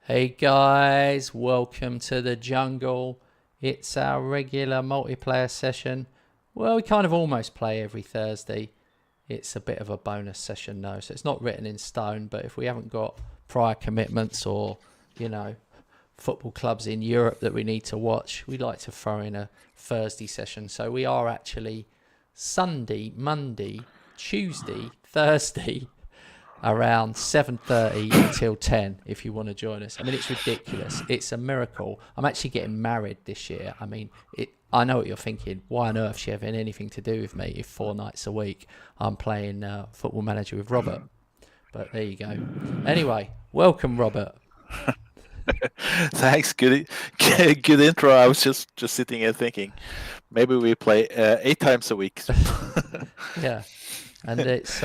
Hey guys, welcome to the jungle. It's our regular multiplayer session. Well, we kind of almost play every Thursday. It's a bit of a bonus session though, so it's not written in stone, but if we haven't got prior commitments or, football clubs in Europe that we need to watch, we like to throw in a Thursday session. So we are actually Sunday, Monday, Tuesday, Thursday, around 7:30 until 10 if you want to join us. I mean, it's ridiculous. It's a miracle. I'm actually getting married this year. I mean, I know what you're thinking. Why on earth should you have anything to do with me if 4 nights a week I'm playing Football Manager with Robert? But there you go. Anyway, welcome, Robert. Thanks. Good intro. I was just sitting here thinking, maybe we play 8 times a week. Yeah. And it's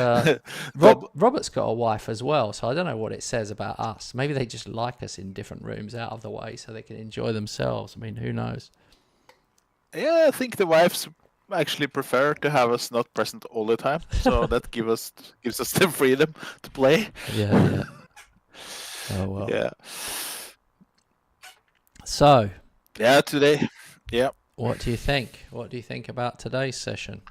Robert's got a wife as well, so I don't know what it says about us. Maybe they just like us in different rooms out of the way so they can enjoy themselves. I mean, who knows? Yeah, I think the wives actually prefer to have us not present all the time, so that gives us the freedom to play. Yeah. Oh well. Yeah. So. Yeah, today. Yeah. What do you think? What do you think about today's session?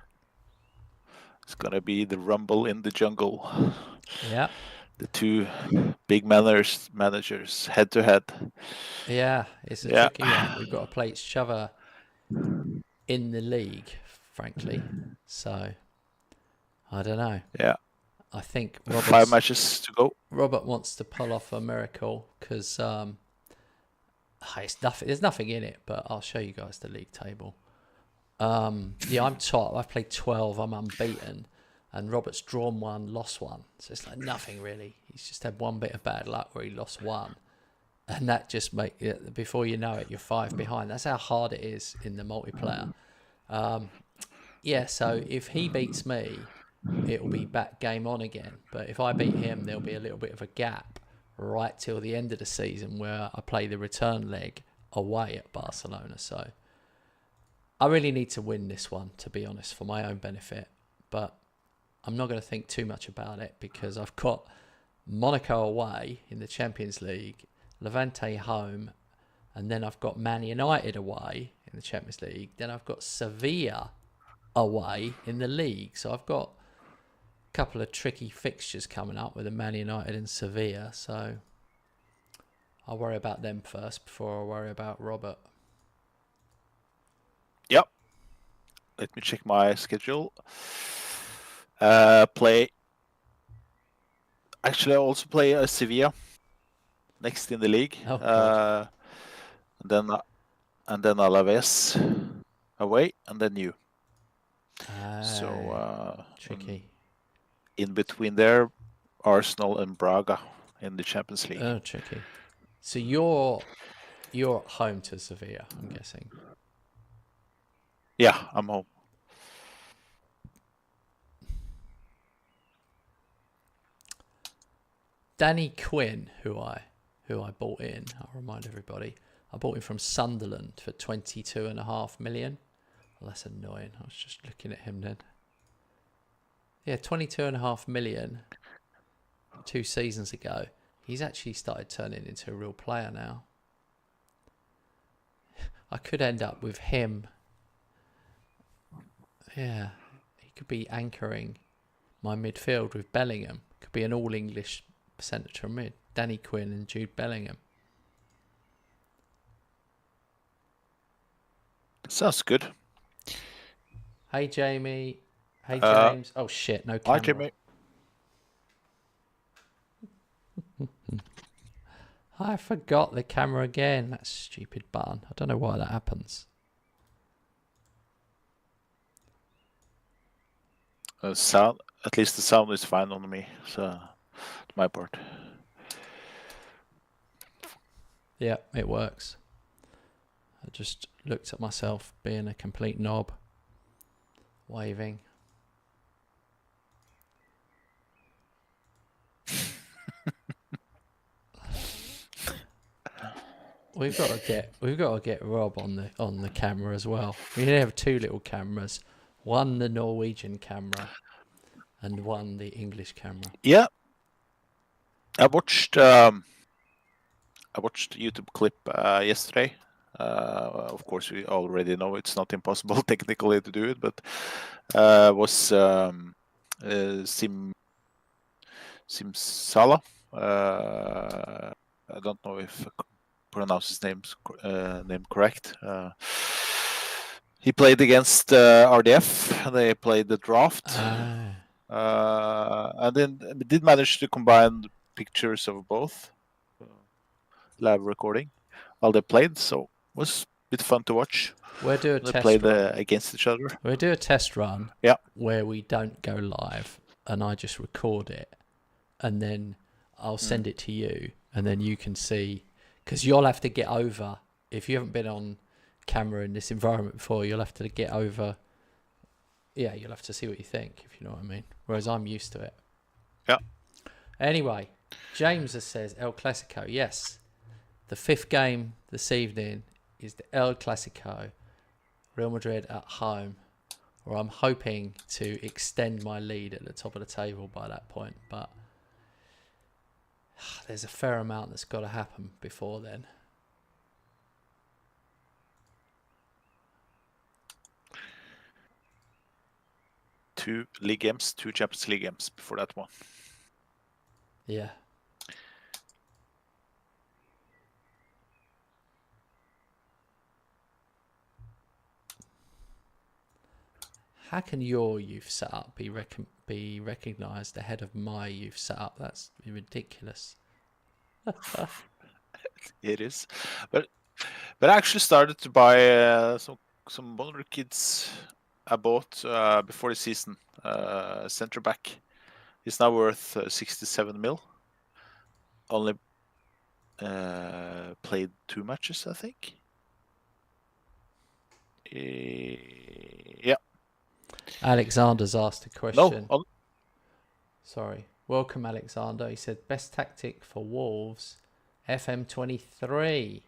It's gonna be the rumble in the jungle. Yeah. The two big managers head to head. Yeah, it's a tricky one. We've got to play each other in the league, frankly. So, I don't know. Yeah. I think 5 matches to go. Robert wants to pull off a miracle because there's nothing in it, but I'll show you guys the league table. Yeah, I'm top. I've played 12. I'm unbeaten. And Robert's drawn 1, lost 1. So it's like nothing really. He's just had one bit of bad luck where he lost 1. And that just before you know it, you're 5 behind. That's how hard it is in the multiplayer. Yeah, so if he beats me, it'll be back game on again. But if I beat him, there'll be a little bit of a gap right till the end of the season where I play the return leg away at Barcelona. So I really need to win this one, to be honest, for my own benefit. But I'm not going to think too much about it because I've got Monaco away in the Champions League, Levante home, and then I've got Man United away in the Champions League. Then I've got Sevilla away in the league. So I've got a couple of tricky fixtures coming up with the Man United and Sevilla. So I'll worry about them first before I worry about Robert. Yep. Let me check my schedule. Actually, I also play Sevilla next in the league. And then Alaves away, and then you. So tricky. In between there, Arsenal and Braga in the Champions League. Oh, tricky. So you're home to Sevilla, I'm guessing. Yeah, I'm home. Danny Quinn, who I bought in, I'll remind everybody, I bought him from Sunderland for 22.5 million. Well, that's annoying. I was just looking at him then. Yeah, 22.5 million 2 seasons ago. He's actually started turning into a real player now. I could end up with him. Yeah, he could be anchoring my midfield with Bellingham. Could be an all-English centre mid. Danny Quinn and Jude Bellingham. Sounds good. Hey, Jamie. Hey, James. Oh, shit. No camera. Hi, Jamie. I forgot the camera again. That stupid button. I don't know why that happens. Sound. At least the sound is fine on me. So, my part. Yeah, it works. I just looked at myself being a complete knob. Waving. We've got to get Rob on the camera as well. We need to have 2 little cameras. One the Norwegian camera and one the English camera. Yeah. I watched I watched a YouTube clip yesterday. Of course, we already know it's not impossible technically to do it, but was Simsala. I don't know if I pronounce his name correct. He played against RDF, and they played the draft. And then did manage to combine pictures of both live recording while they played, so it was a bit fun to watch. We'll do a They test played run. against each other. We'll do a test run. Yeah. Where we don't go live, and I just record it, and then I'll send it to you, and then you can see, because you'll have to get over, if you haven't been on camera in this environment before, you'll have to get over. Yeah, you'll have to see what you think, if you know what I mean. Whereas I'm used to it. Yeah. Anyway, James says El Clasico. Yes, the 5th game this evening is the El Clasico, Real Madrid at home, where I'm hoping to extend my lead at the top of the table by that point. But there's a fair amount that's got to happen before then. Two league games, 2 Champions League games before that one. Yeah. How can your youth setup be recognised ahead of my youth setup? That's ridiculous. It is, but I actually started to buy some Wonder Kids I bought before the season. Centre back. He's now worth 67 mil. Only played 2 matches, I think. Yeah. Alexander's asked a question. No. Sorry. Welcome, Alexander. He said, best tactic for Wolves, FM23.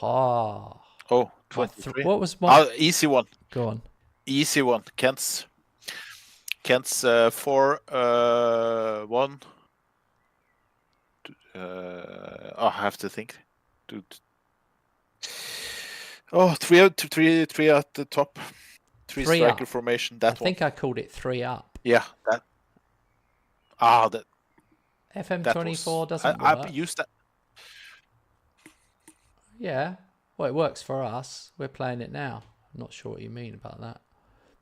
Oh, 23. What was my... easy one. Go on. Easy one. Kent's 4-1. I have to think. Three at the top. 3 striker up. formation. That I think I called it 3 up. Yeah, that. That. FM24 doesn't work. I've used that. Yeah. Well, it works for us. We're playing it now. I'm not sure what you mean about that.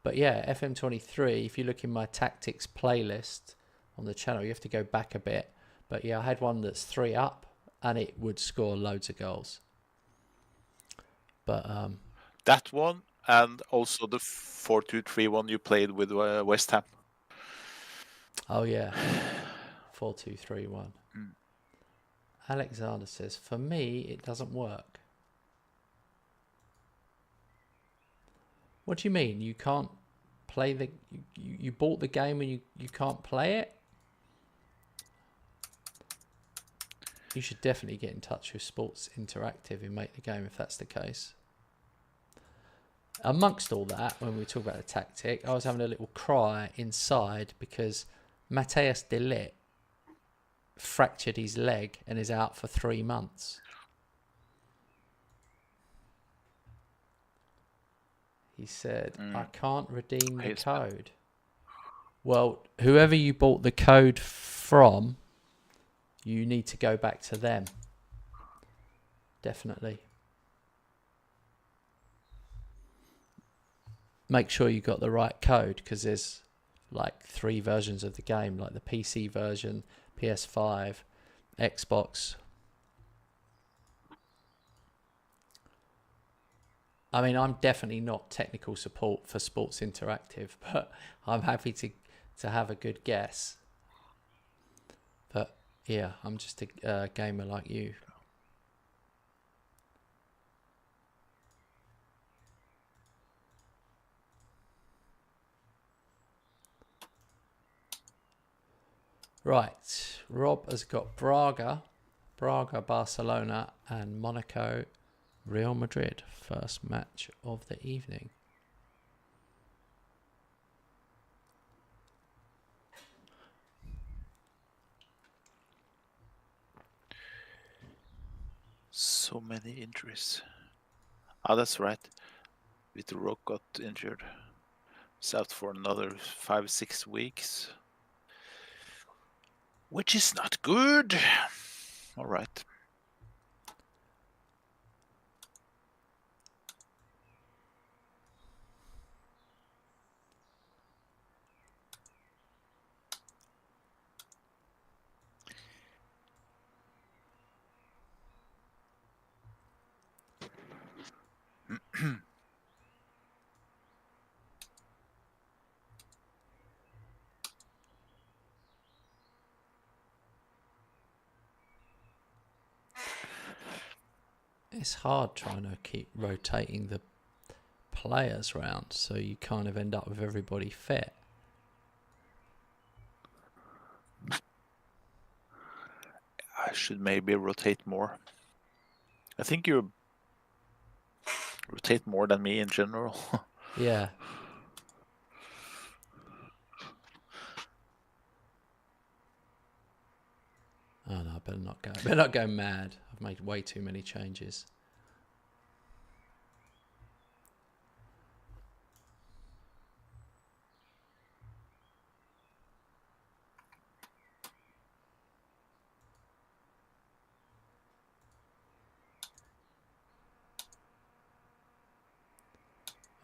But yeah, FM23, if you look in my tactics playlist on the channel, you have to go back a bit. But yeah, I had one that's 3 up, and it would score loads of goals. But that one, and also the 4-2-3 one you played with West Ham. Oh yeah, 4-2-3-1. Alexander says, for me, it doesn't work. What do you mean? You can't play the... You bought the game and you can't play it? You should definitely get in touch with Sports Interactive and make the game if that's the case. Amongst all that, when we talk about the tactic, I was having a little cry inside because Mateus de Ligt fractured his leg and is out for 3 months. He said, I can't redeem the code. Well, whoever you bought the code from, you need to go back to them. Definitely. Make sure you got the right code, because there's like 3 versions of the game, like the PC version, PS5, Xbox. I mean, I'm definitely not technical support for Sports Interactive, but I'm happy to have a good guess. But yeah, I'm just a gamer like you. Right, Rob has got Braga, Barcelona, and Monaco, Real Madrid. First match of the evening. So many injuries. Oh, that's right. Vitor Roque got injured. He's out for another 5-6 weeks. Which is not good. All right. It's hard trying to keep rotating the players round, so you kind of end up with everybody fit. I should maybe rotate more. I think you rotate more than me in general. Yeah. Oh no, I better not go. Better not go mad. I've made way too many changes.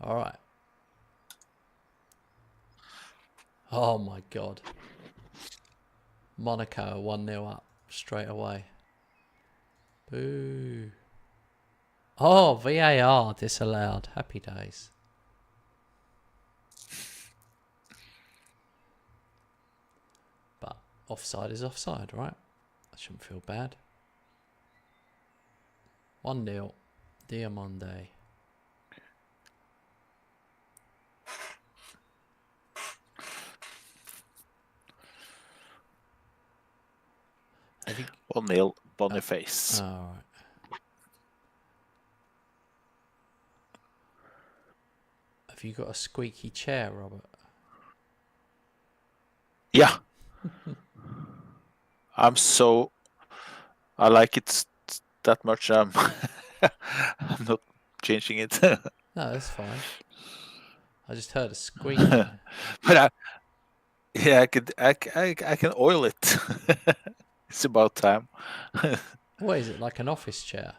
All right. Oh my God. Monaco 1-0 up straight away. Boo. Oh, VAR disallowed. Happy days. But offside is offside, right? I shouldn't feel bad. 1-0. Diamonde. Have you... 1-0 Boniface. All right. Have you got a squeaky chair, Robert? Yeah. I like it that much. I'm not changing it. No, that's fine. I just heard a squeaking. But I can oil it. It's about time. What is it, like an office chair?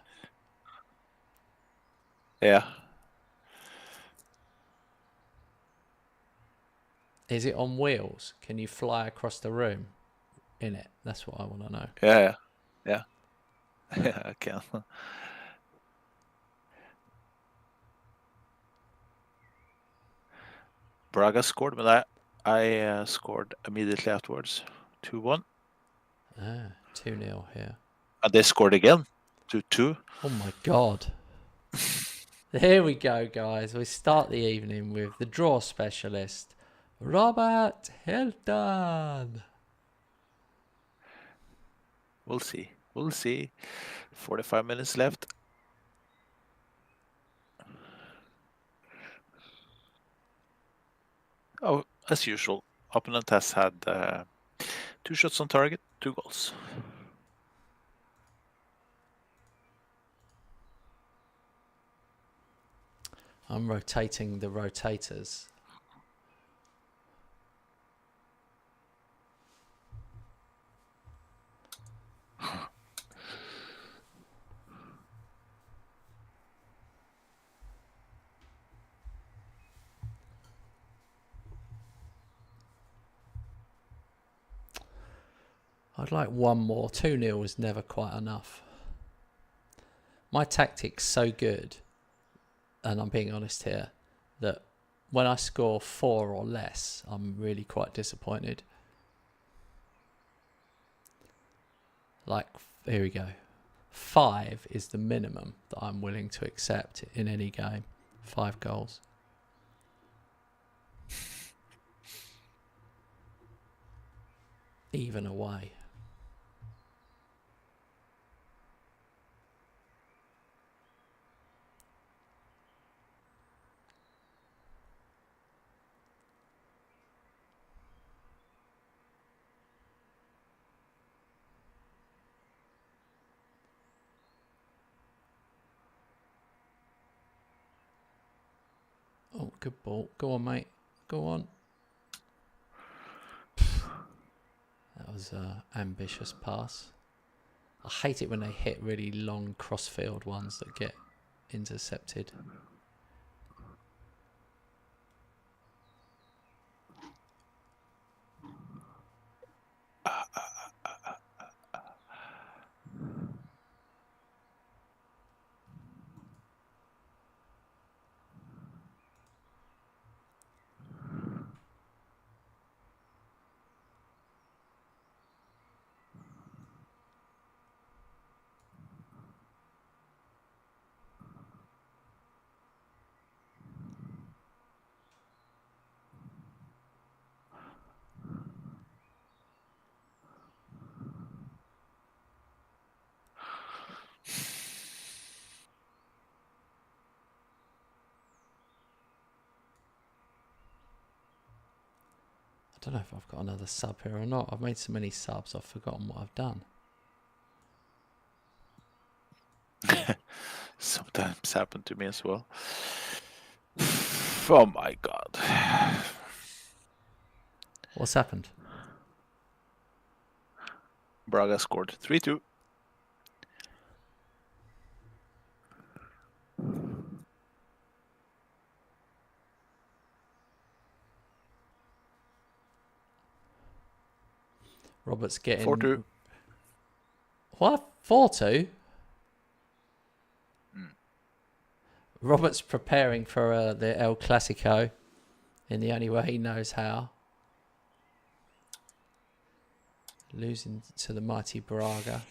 Yeah. Is it on wheels? Can you fly across the room in it? That's what I want to know. Yeah. Yeah, I can. Braga scored, but I scored immediately afterwards. 2-1. 2-0 here. And they scored again. 2-2. Oh my God. Here we go, guys. We start the evening with the draw specialist, Robert Hilton. We'll see. 45 minutes left. Oh, as usual, opponent has had 2 shots on target, 2 goals. I'm rotating the rotators. I'd like one more. 2-0 is never quite enough. My tactic's so good, and I'm being honest here, that when I score 4 or less, I'm really quite disappointed. Like, here we go. 5 is the minimum that I'm willing to accept in any game. 5 goals. Even away. good ball. Go on, mate. Go on. That was an ambitious pass. I hate it when they hit really long cross-field ones that get intercepted. I don't know if I've got another sub here or not. I've made so many subs, I've forgotten what I've done. Sometimes happen to me as well. Oh my god. What's happened? Braga scored 3-2. Robert's getting 4-2. What? 4-2? Robert's preparing for the El Clasico in the only way he knows how. Losing to the mighty Braga.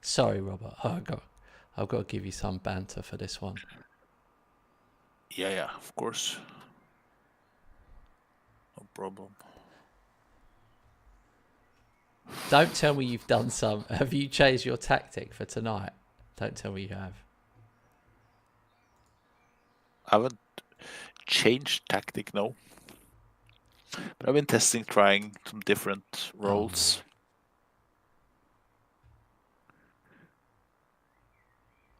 Sorry, Robert. I've got to give you some banter for this one. Yeah, of course. No problem. Don't tell me you've done some. Have you changed your tactic for tonight? Don't tell me you have. I haven't changed tactic, no. But I've been trying some different roles.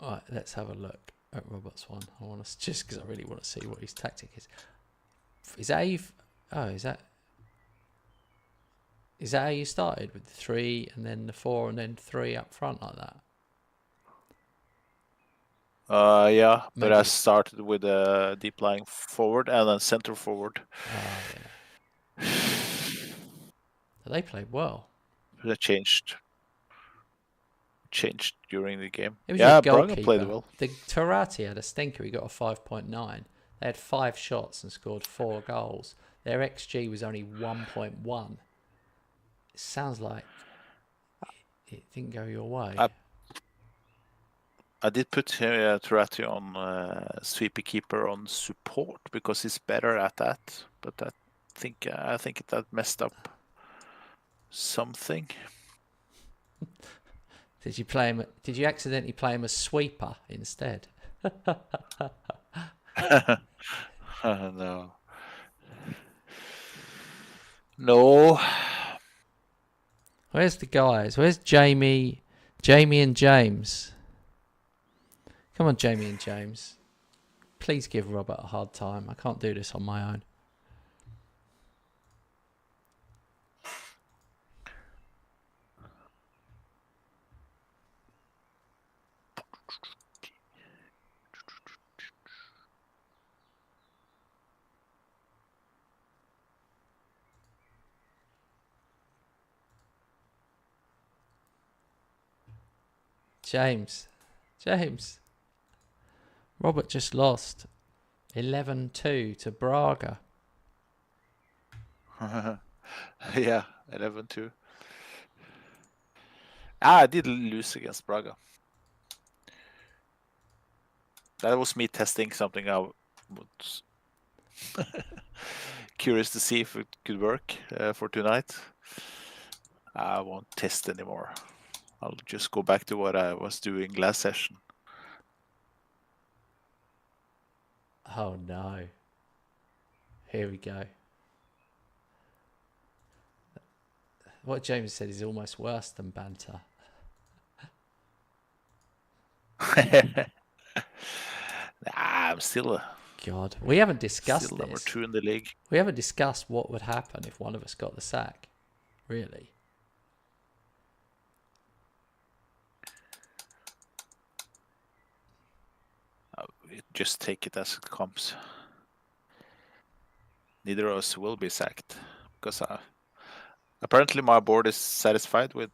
All right, let's have a look at Robert's one. I want to just because I really want to see what his tactic is. Is that how you? Is that how you started with the 3 and then the 4 and then 3 up front like that? Yeah, but Maybe. I started with a deep lying forward and then center forward. Yeah. They played well. But I changed during the game. It was Yeah, your Braga goalkeeper. played well. The Tarati had a stinker. He got a 5.9. They had 5 shots and scored 4 goals. Their XG was only 1.1. It sounds like it didn't go your way. I did put Turati on sweeper keeper on support because he's better at that. But I think that messed up something. Did you play him? Did you accidentally play him as sweeper instead? No. No. Where's the guys? Where's Jamie? Jamie and James. Come on, Jamie and James. Please give Robert a hard time. I can't do this on my own. James. Robert just lost 11-2 to Braga. Yeah, 11-2. I did lose against Braga. That was me testing something I was curious to see if it could work for tonight. I won't test anymore. I'll just go back to what I was doing last session. Oh no. Here we go. What James said is almost worse than banter. I'm still God, we haven't discussed still number this. 2 in the league. We haven't discussed what would happen if one of us got the sack. Really? Just take it as it comes. Neither of us will be sacked because apparently my board is satisfied with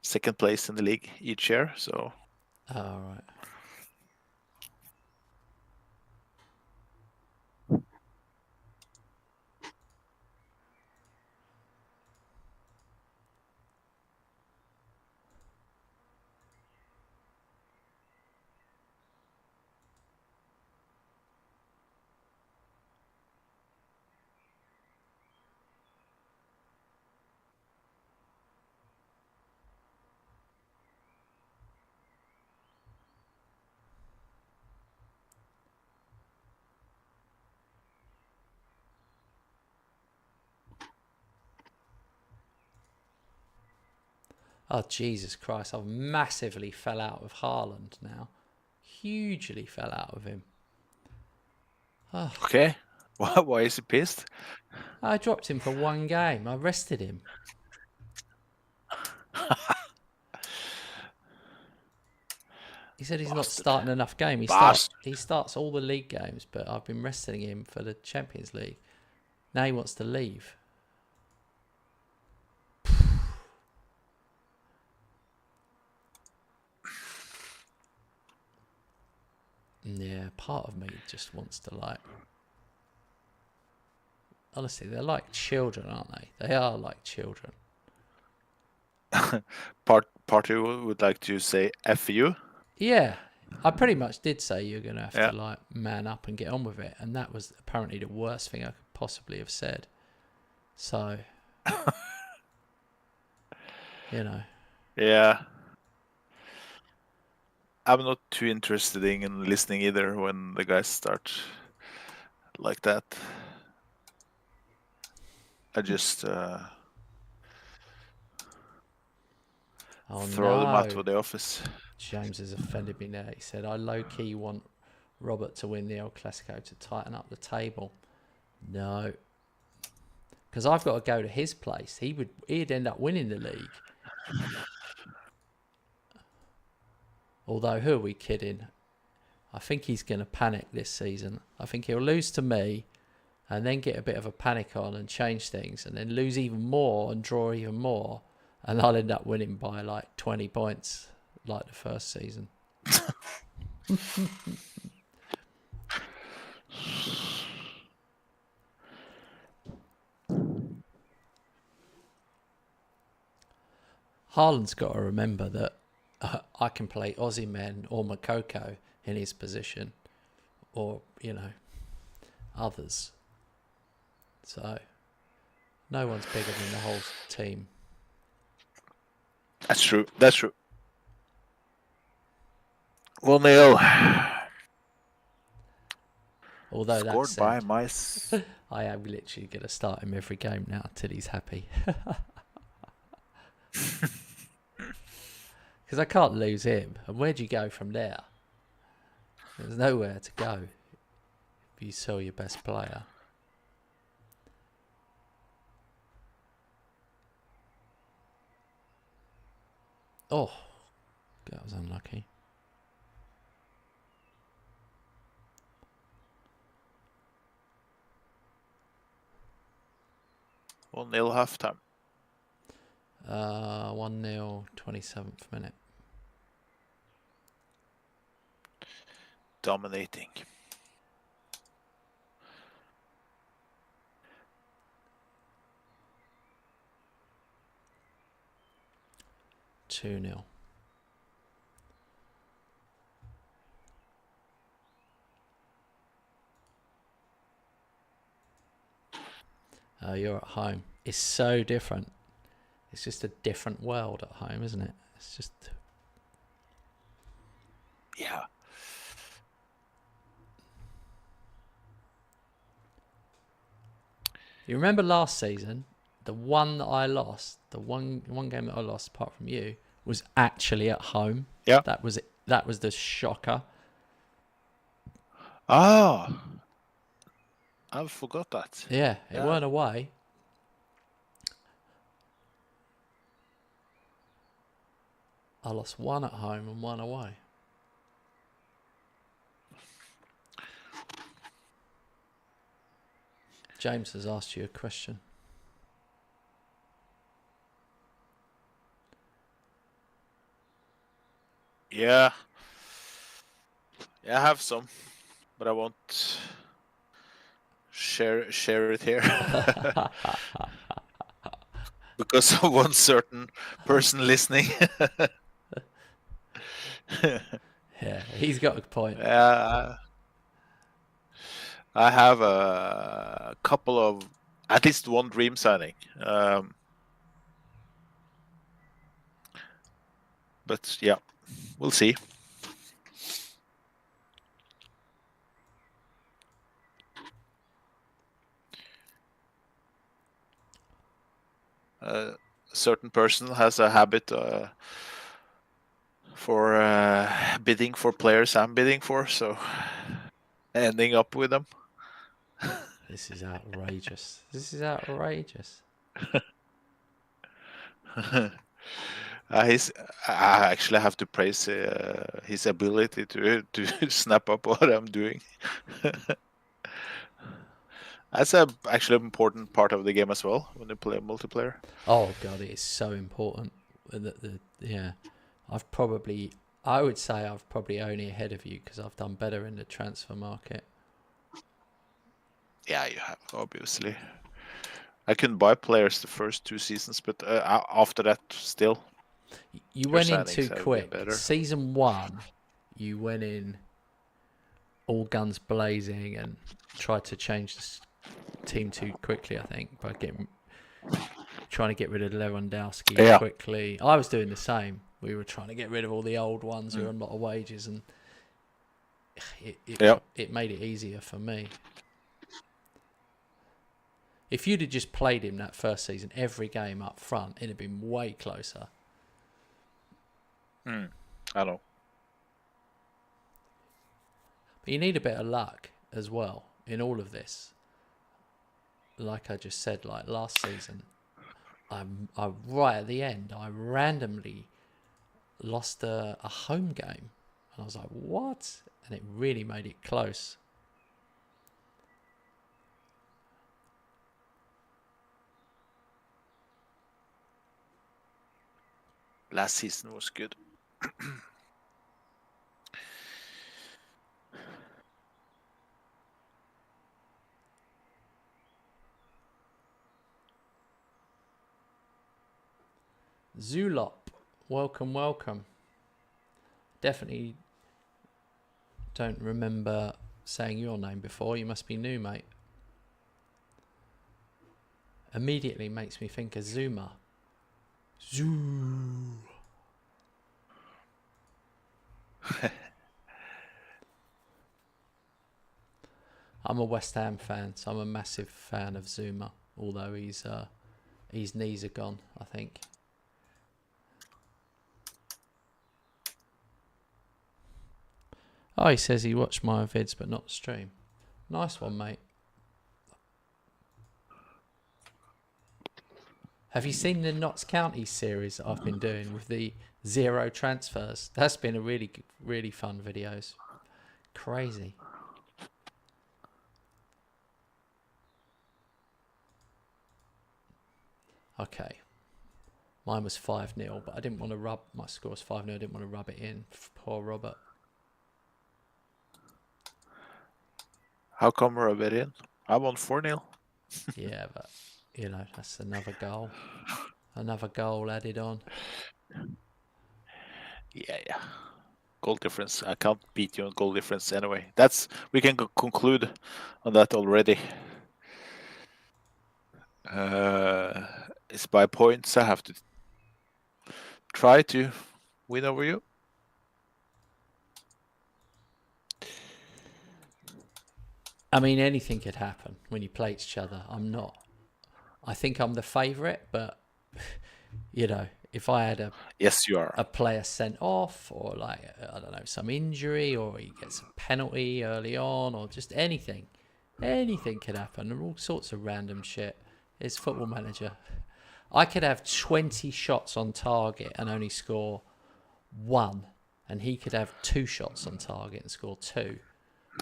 second place in the league each year. So. All right. Oh, Jesus Christ. I've massively fell out with Haaland now. Hugely fell out with him. Oh. Okay. Why is he pissed? I dropped him for one game. I rested him. He said he's not starting enough game. He starts all the league games, but I've been resting him for the Champions League. Now he wants to leave. Yeah, part of me just wants to honestly, they're like children, aren't they? They are like children. Party would like to say F you. Yeah, I pretty much did say you're going to have to man up and get on with it. And that was apparently the worst thing I could possibly have said. So, Yeah. I'm not too interested in listening either when the guys start like that. I just throw them out of the office. James has offended me now. He said, I low-key want Robert to win the El Clasico to tighten up the table. No. Because I've got to go to his place. He'd end up winning the league. Although, who are we kidding? I think he's going to panic this season. I think he'll lose to me and then get a bit of a panic on and change things and then lose even more and draw even more. And I'll end up winning by like 20 points like the first season. Haaland's got to remember that I can play Aussie Men or Makoko in his position or, others. So, no one's bigger than the whole team. That's true. 1-0. Although scored that's by Mice. I am literally going to start him every game now till he's happy. Because I can't lose him. And where do you go from there? There's nowhere to go if you sell your best player. Oh, that was unlucky. Well, 1-0 halftime. 1-0, 27th minute. Dominating. Two 2-0. You're at home. It's so different. It's just a different world at home, isn't it? It's just... Yeah. You remember last season, the one that I lost, the one game that I lost apart from you, was actually at home. Yeah. That That was the shocker. Oh, I forgot that. Yeah, it weren't away. I lost one at home and one away. James has asked you a question. Yeah. Yeah, I have some, but I won't share it here because of one certain person listening. Yeah, he's got a point. I have a couple of, at least one dream signing. But yeah, we'll see. A certain person has a habit for bidding for players I'm bidding for, so ending up with them. This is outrageous. This is outrageous. I actually have to praise his ability to snap up what I'm doing. That's actually an important part of the game as well when you play multiplayer. Oh god, it is so important. Yeah, I would say I've probably only ahead of you because I've done better in the transfer market. Yeah, you have, obviously. I couldn't buy players the first 2 seasons, but after that, still. You went in signings too have been quick. better. Season 1, you went in all guns blazing and tried to change the team too quickly, I think, by trying to get rid of Lewandowski quickly. I was doing the same. We were trying to get rid of all the old ones who were on a lot of wages, and it made it easier for me. If you'd have just played him that first season, every game up front, it'd have been way closer. I know. But you need a bit of luck as well in all of this. Like I just said, like last season, I right at the end, I randomly lost a home game. And I was like, what? And it really made it close. Last season was good. Zulop, welcome. Definitely don't remember saying your name before. You must be new, mate. Immediately makes me think of Zuma. Zoo. I'm a West Ham fan, so I'm a massive fan of Zuma. Although his knees are gone, I think. Oh, he says he watched my vids but not the stream. Nice one, mate. Have you seen the Notts County series that I've been doing with the 0 transfers? That's been a really, really fun videos. Crazy. Okay. Mine was 5-0, but I didn't want to my score was 5-0, I didn't want to rub it in. Poor Robert. How come we're a bit in? I won 4-0. Yeah, but, you know, that's another goal. Another goal added on. Yeah. Goal difference. I can't beat you on goal difference anyway. We can conclude on that already. It's by points. I have to try to win over you. I mean, anything could happen when you play each other. I think I'm the favourite, but, you know, if I had Yes, you are. a player sent off, or like, I don't know, some injury, or he gets a penalty early on, or just anything could happen, and all sorts of random shit. It's Football Manager. I could have 20 shots on target and only score 1, and he could have 2 shots on target and score 2,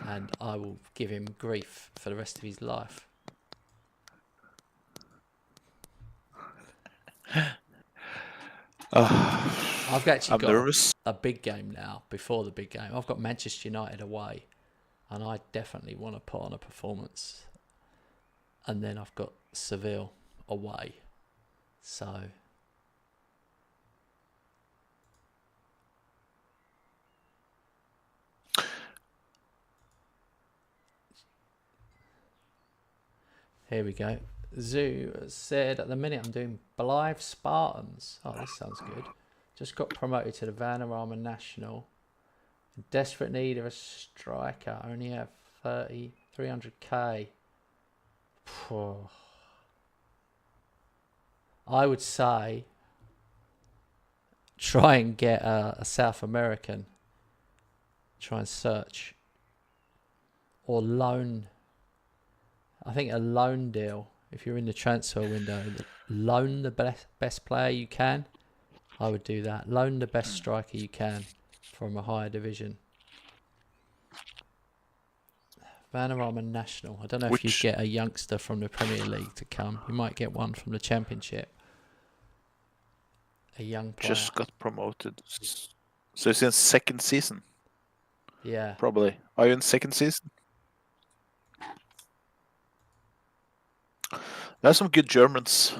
and I will give him grief for the rest of his life. I've actually I'm got nervous. a big game now. Before the big game, I've got Manchester United away, and I definitely want to put on a performance. And then I've got Seville away. So here we go. Zoo said, at the minute I'm doing Blythe Spartans. Oh, this sounds good. Just got promoted to the Vanarama National. In desperate need of a striker. Only have 300k. I would say try and get a South American. Try and search. Or loan. I think a loan deal. If you're in the transfer window, loan the best player you can. I would do that. Loan the best striker you can from a higher division. Vanarama National. I don't know if you get a youngster from the Premier League to come. You might get one from the Championship. A young player. Just got promoted. So it's in second season? Yeah. Probably. Are you in second season? There's some good Germans.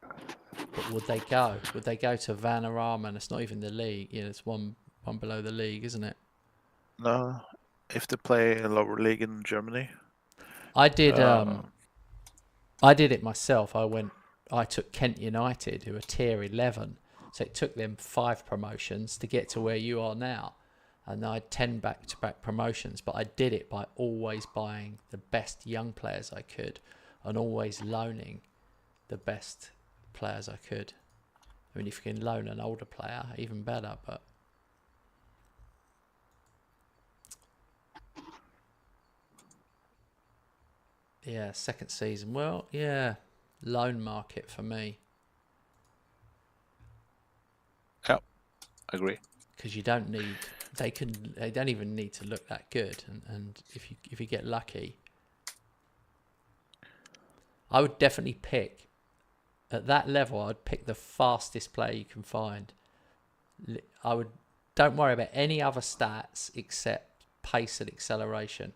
But would they go? Would they go to Vanarama? And it's not even the league. You know, it's one below the league, isn't it? No. If they play a lower league in Germany. I did it myself. I took Kent United, who are tier 11. So it took them 5 promotions to get to where you are now. And I had 10 back-to-back promotions. But I did it by always buying the best young players I could and always loaning the best players I could. I mean, if you can loan an older player, even better. But yeah, second season. Well, yeah, loan market for me. Yeah, I agree. Because you don't need, they don't even need to look that good, and if you get lucky, I would definitely pick at that level. I'd pick the fastest player you can find. Don't worry about any other stats except pace and acceleration.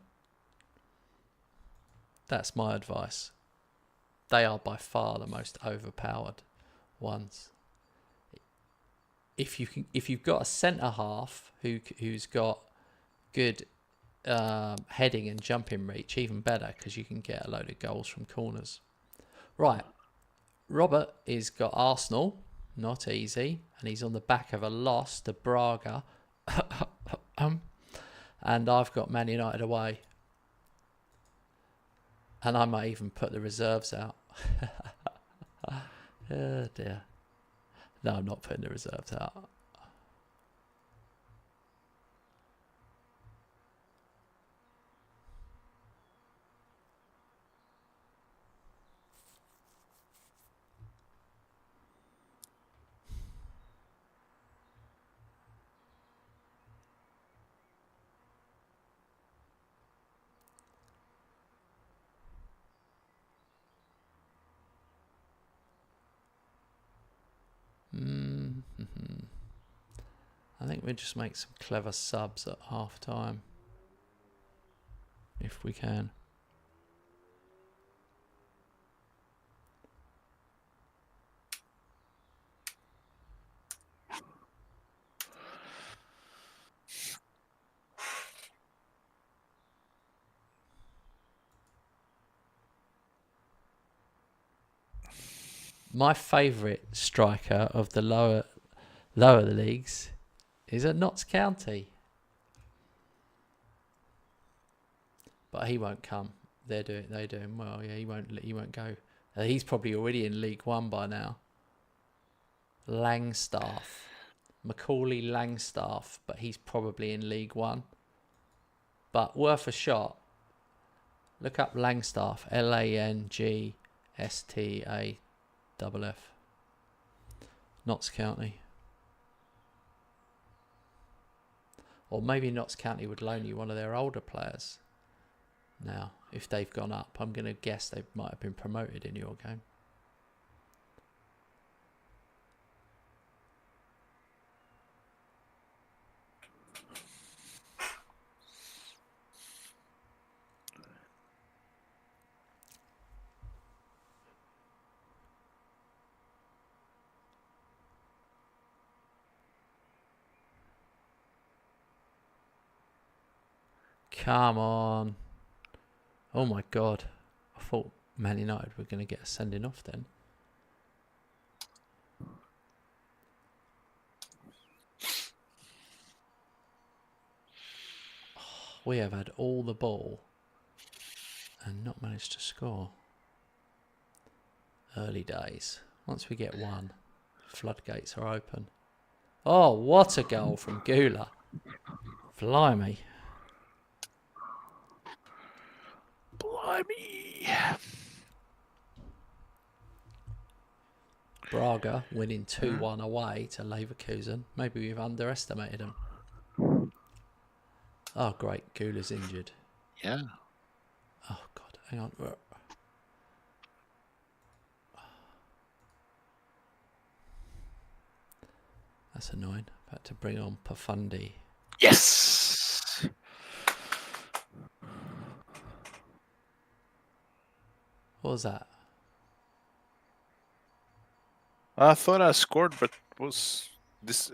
That's my advice. They are by far the most overpowered ones. If you've got a centre half who's got good heading and jumping reach, even better, because you can get a load of goals from corners. Right, Robert has got Arsenal, not easy, and he's on the back of a loss to Braga, and I've got Man United away, and I might even put the reserves out. Oh dear. No, I'm not putting the reserves out. I think we'll just make some clever subs at half time, if we can. My favourite striker of the lower leagues is at Notts County, but he won't come. They're doing well. Yeah, he won't go. He's probably already in League One by now. Langstaff. Macaulay Langstaff, but he's probably in League One. But worth a shot. Look up Langstaff. Langstaff. Notts County. Or maybe Notts County would loan you one of their older players. Now, if they've gone up, I'm going to guess they might have been promoted in your game. Come on. Oh my God. I thought Man United were going to get a sending off then. We have had all the ball and not managed to score. Early days. Once we get one, floodgates are open. Oh, what a goal from Gula. Blimey. Blimey. Braga winning 2-1 away to Leverkusen. Maybe we've underestimated them. Oh, great. Gula's injured. Yeah. Oh, God. Hang on. That's annoying. About to bring on Pafundi. Yes. What was that? I thought I scored, but was this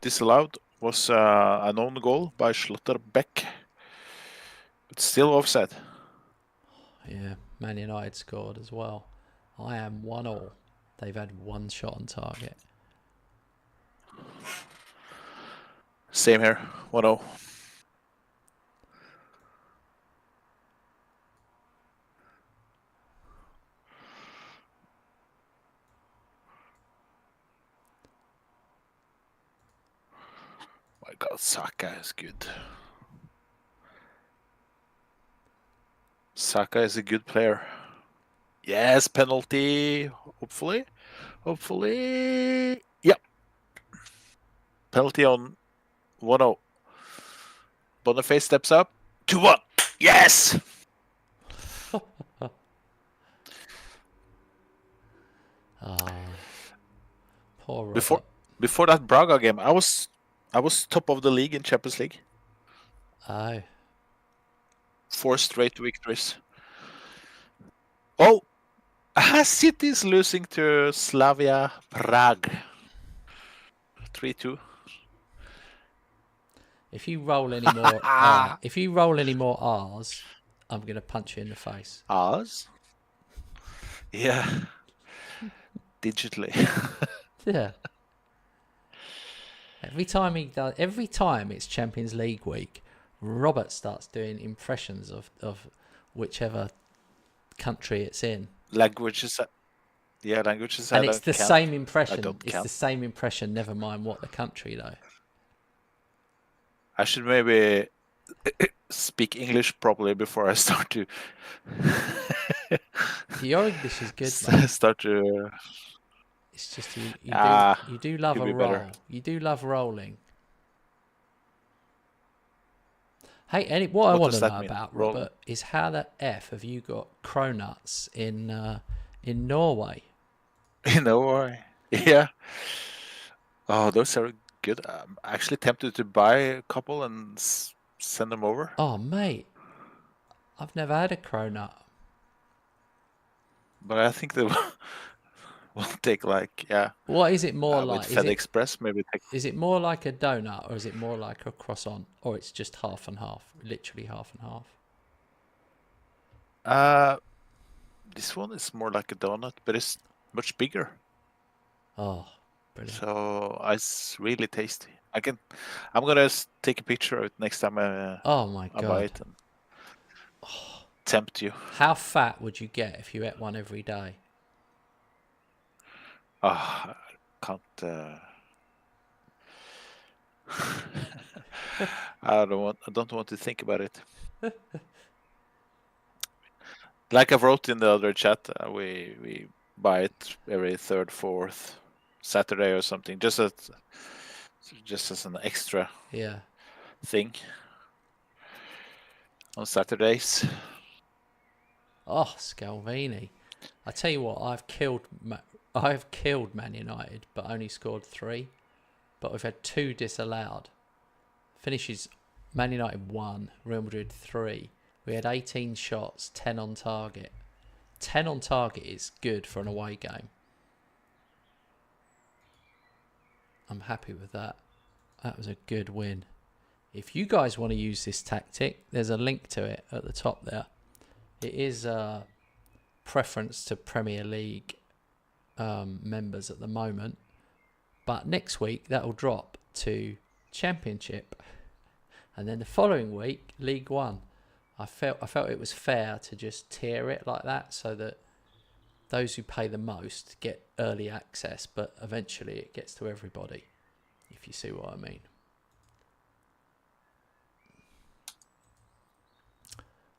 disallowed? Was an own goal by Schlotterbeck, but still offside. Yeah, Man United scored as well. I am 1-1. They've had one shot on target. Same here, 1-0. My God, Saka is good. Saka is a good player. Yes, penalty. Hopefully. Yep. Penalty on 1-0. Boniface steps up. 2-1. Yes! Poor Robert. Before that Braga game, I was top of the league in Champions League. Oh. 4 straight victories. Oh, City's losing to Slavia Prague. 3-2. If you roll any more R's, I'm gonna punch you in the face. R's? Yeah. Digitally. Yeah. Every time it's Champions League week, Robert starts doing impressions of whichever country it's in. Languages. Yeah, languages. And it's the same impression. It's count. the same impression, never mind what the country though. I should maybe speak English properly before I start to. Your English is good, man. Start to. It's just you do love a roll. Better. You do love rolling. Hey, what I want to know about, Robert, is how the F have you got cronuts in Norway? In Norway, yeah. Oh, those are good. I'm actually tempted to buy a couple and send them over. Oh, mate, I've never had a cronut. But I think they will take What is it more like? With FedExpress, maybe. Is it more like a donut, or is it more like a croissant, or it's just half and half, literally half and half? This one is more like a donut, but it's much bigger. Oh, brilliant! So it's really tasty. I'm gonna take a picture of it next time oh my God. I buy it and tempt you. How fat would you get if you ate one every day? can't. I don't want to think about it. Like I wrote in the other chat, we buy it every third, fourth Saturday or something, just as an extra thing on Saturdays. Oh, Scalvini! I tell you what, I've killed Man United, but only scored 3. But we've had 2 disallowed. Finishes Man United 1, Real Madrid 3. We had 18 shots, 10 on target. 10 on target is good for an away game. I'm happy with that. That was a good win. If you guys want to use this tactic, there's a link to it at the top there. It is a preference to Premier League members at the moment. But next week, that will drop to Championship. And then the following week, League One. I felt it was fair to just tier it like that so that those who pay the most get early access, but eventually it gets to everybody, if you see what I mean.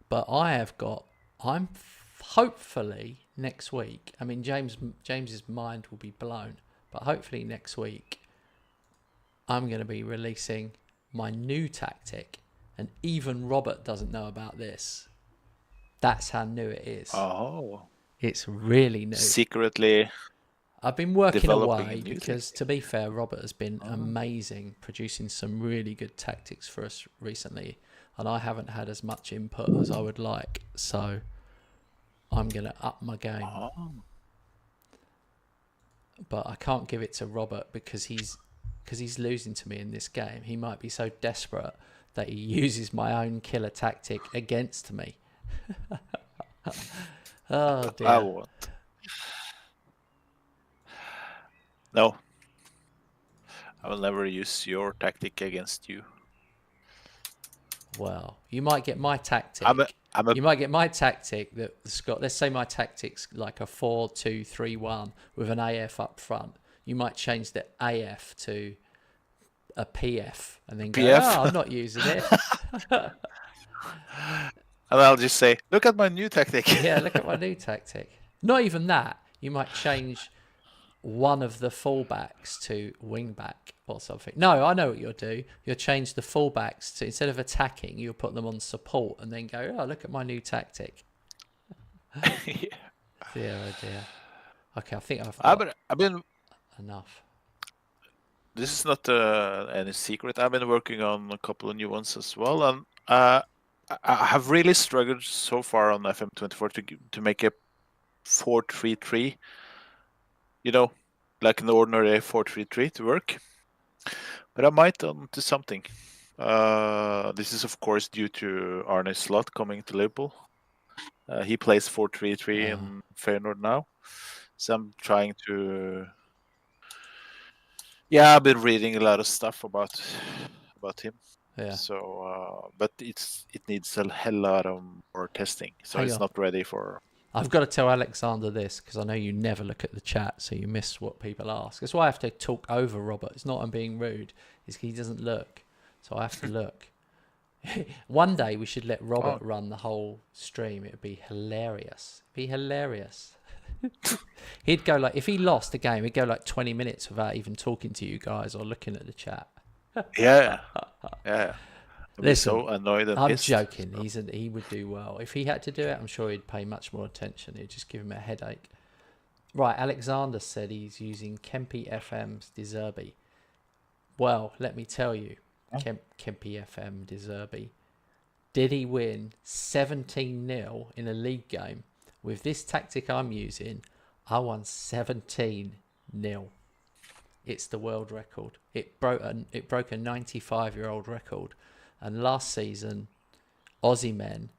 But I'm hopefully next week, I mean, James's mind will be blown, but hopefully next week I'm going to be releasing my new tactic, and even Robert doesn't know about this. That's how new it is. Oh. It's really new. Secretly. I've been working away music. because, to be fair, Robert has been amazing, producing some really good tactics for us recently, and I haven't had as much input as I would like, so I'm going to up my game. Oh. But I can't give it to Robert because he's losing to me in this game. He might be so desperate that he uses my own killer tactic against me. Oh dear. I won't. No. I will never use your tactic against you. Well, you might get my tactic. You might get my tactic that Scott. Let's say my tactic's like a 4-2-3-1 with an AF up front. You might change the AF to a PF and then go, PF? I'm not using it. And I'll just say, look at my new tactic. Yeah, look at my new tactic. Not even that. You might change one of the fullbacks to wingback or something. No, I know what you'll do. You'll change the fullbacks to, instead of attacking, you'll put them on support and then go, oh, look at my new tactic. Yeah. Dear, oh dear. Okay, I think I've been enough. This is not any secret. I've been working on a couple of new ones as well, and I have really struggled so far on FM24 to make a 4-3-3. You know, like an ordinary 4-3-3 to work. But I might do something. This is of course due to Arne Slot coming to Liverpool. He plays 4-3-3 in Feyenoord now, so I'm trying to. Yeah, I've been reading a lot of stuff about him. Yeah. So, but it needs a hell lot of more testing. So it's not ready for. I've got to tell Alexander this because I know you never look at the chat, so you miss what people ask. That's why I have to talk over Robert. It's not I'm being rude. It's he doesn't look, so I have to look. One day we should let Robert run the whole stream. It would be hilarious. It'd be hilarious. He'd go like, if he lost the game, he'd go like 20 minutes without even talking to you guys or looking at the chat. Yeah. Listen, so annoyed and I'm pissed. joking. He would do well. If he had to do it, I'm sure he'd pay much more attention. It'd just give him a headache. Right, Alexander said he's using Kempi FM's De Zerbi. Well, let me tell you, Kempi FM De Zerbi. Did he win 17-0 in a league game? With this tactic I'm using, I won 17-0. It's the world record. It broke a 95-year-old record. And last season, Aussie men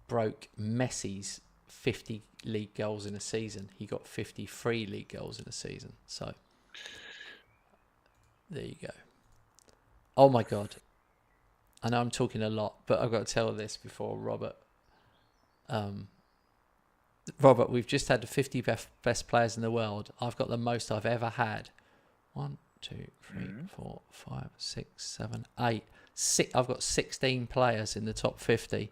broke Messi's 50 league goals in a season. He got 53 league goals in a season. So, there you go. Oh my God. I know I'm talking a lot, but I've got to tell this before Robert. Robert, we've just had the 50 best players in the world. I've got the most I've ever had 1, 2, 3, 4, 5, 6, 7, 8. I've got 16 players in the top 50.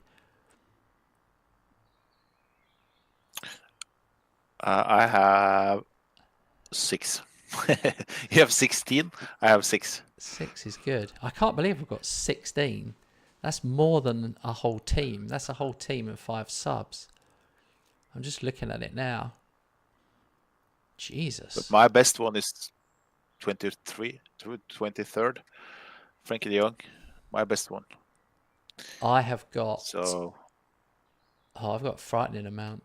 I have 6. You have 16. I have 6. 6 is good. I can't believe I've got 16. That's more than a whole team. That's a whole team of 5 subs. I'm just looking at it now. Jesus. But my best one is 23 to 23rd. Frankie de Jong, my best one. I have got... So... Oh, I've got a frightening amount.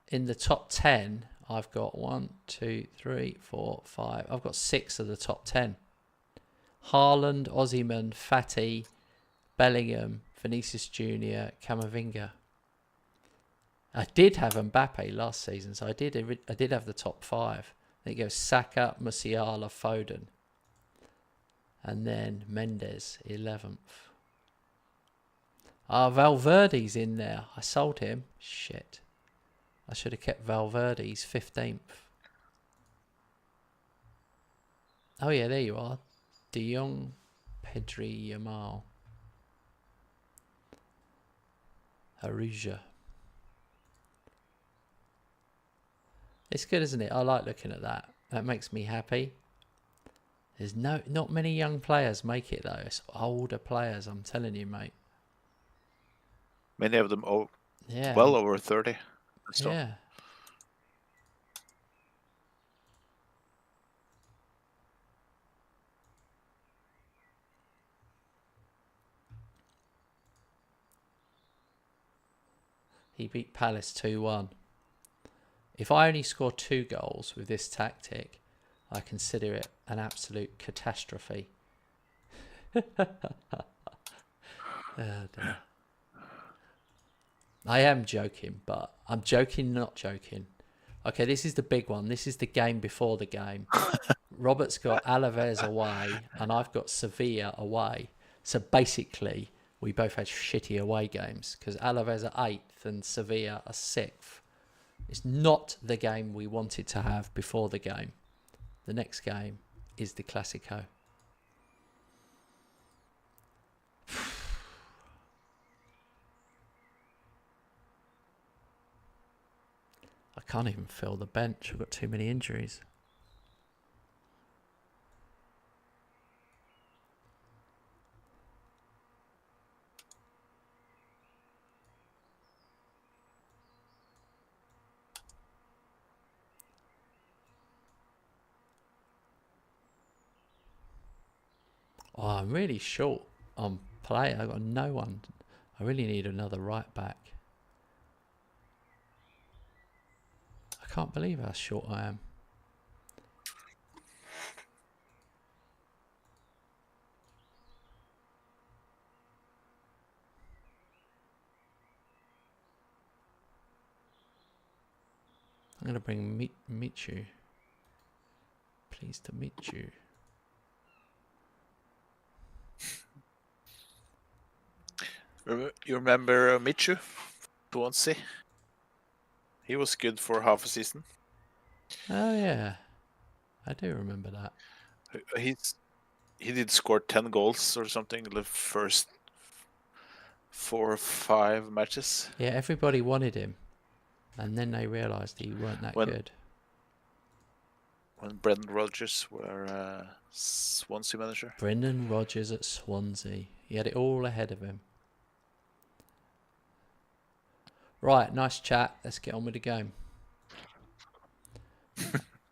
In the top 10, I've got 1, 2, 3, 4, 5. I've got 6 of the top 10. Haaland, Osimhen, Fati, Bellingham, Vinicius Jr., Camavinga. I did have Mbappe last season, so I did have the top 5. There you go, Saka, Musiala, Foden. And then Mendes, 11th. Valverde's in there. I sold him. Shit. I should have kept Valverde. He's 15th. Oh, yeah, there you are. De Jong, Pedri, Yamal. Aruja. It's good, isn't it? I like looking at that. That makes me happy. There's not many young players make it, though. It's older players, I'm telling you, mate. Many of them Yeah. well over 30. So. Yeah. He beat Palace 2-1. If I only score 2 goals with this tactic, I consider it an absolute catastrophe. Oh, dear. I am joking, but I'm joking, not joking. Okay, this is the big one. This is the game before the game. Robert's got Alaves away, and I've got Sevilla away. So basically, we both had shitty away games because Alaves are 8th and Sevilla are 6th. It's not the game we wanted to have before the game. The next game is the Clásico. I can't even fill the bench. I've got too many injuries. Oh, I'm really short on play. I've got no one. I really need another right back. I can't believe how short I am. I'm going to bring Michu. Pleased to meet you. You remember Michu? Swansea? He was good for half a season. Oh, yeah. I do remember that. He did score 10 goals or something in the first 4 or 5 matches. Yeah, everybody wanted him. And then they realised he weren't that good. When Brendan Rodgers were Swansea manager. Brendan Rodgers at Swansea. He had it all ahead of him. Right, nice chat. Let's get on with the game.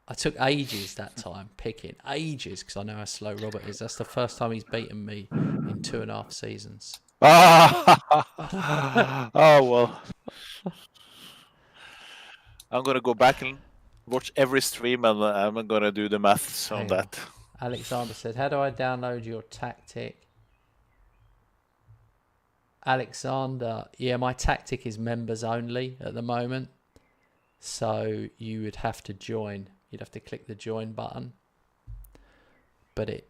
I took ages that time picking. Ages, because I know how slow Robert is. That's the first time he's beaten me in 2.5 seasons. Oh, well. I'm going to go back and watch every stream and I'm going to do the maths on that. Alexander said, how do I download your tactic? Alexander, yeah, my tactic is members only at the moment. So you would have to join. You'd have to click the join button. But it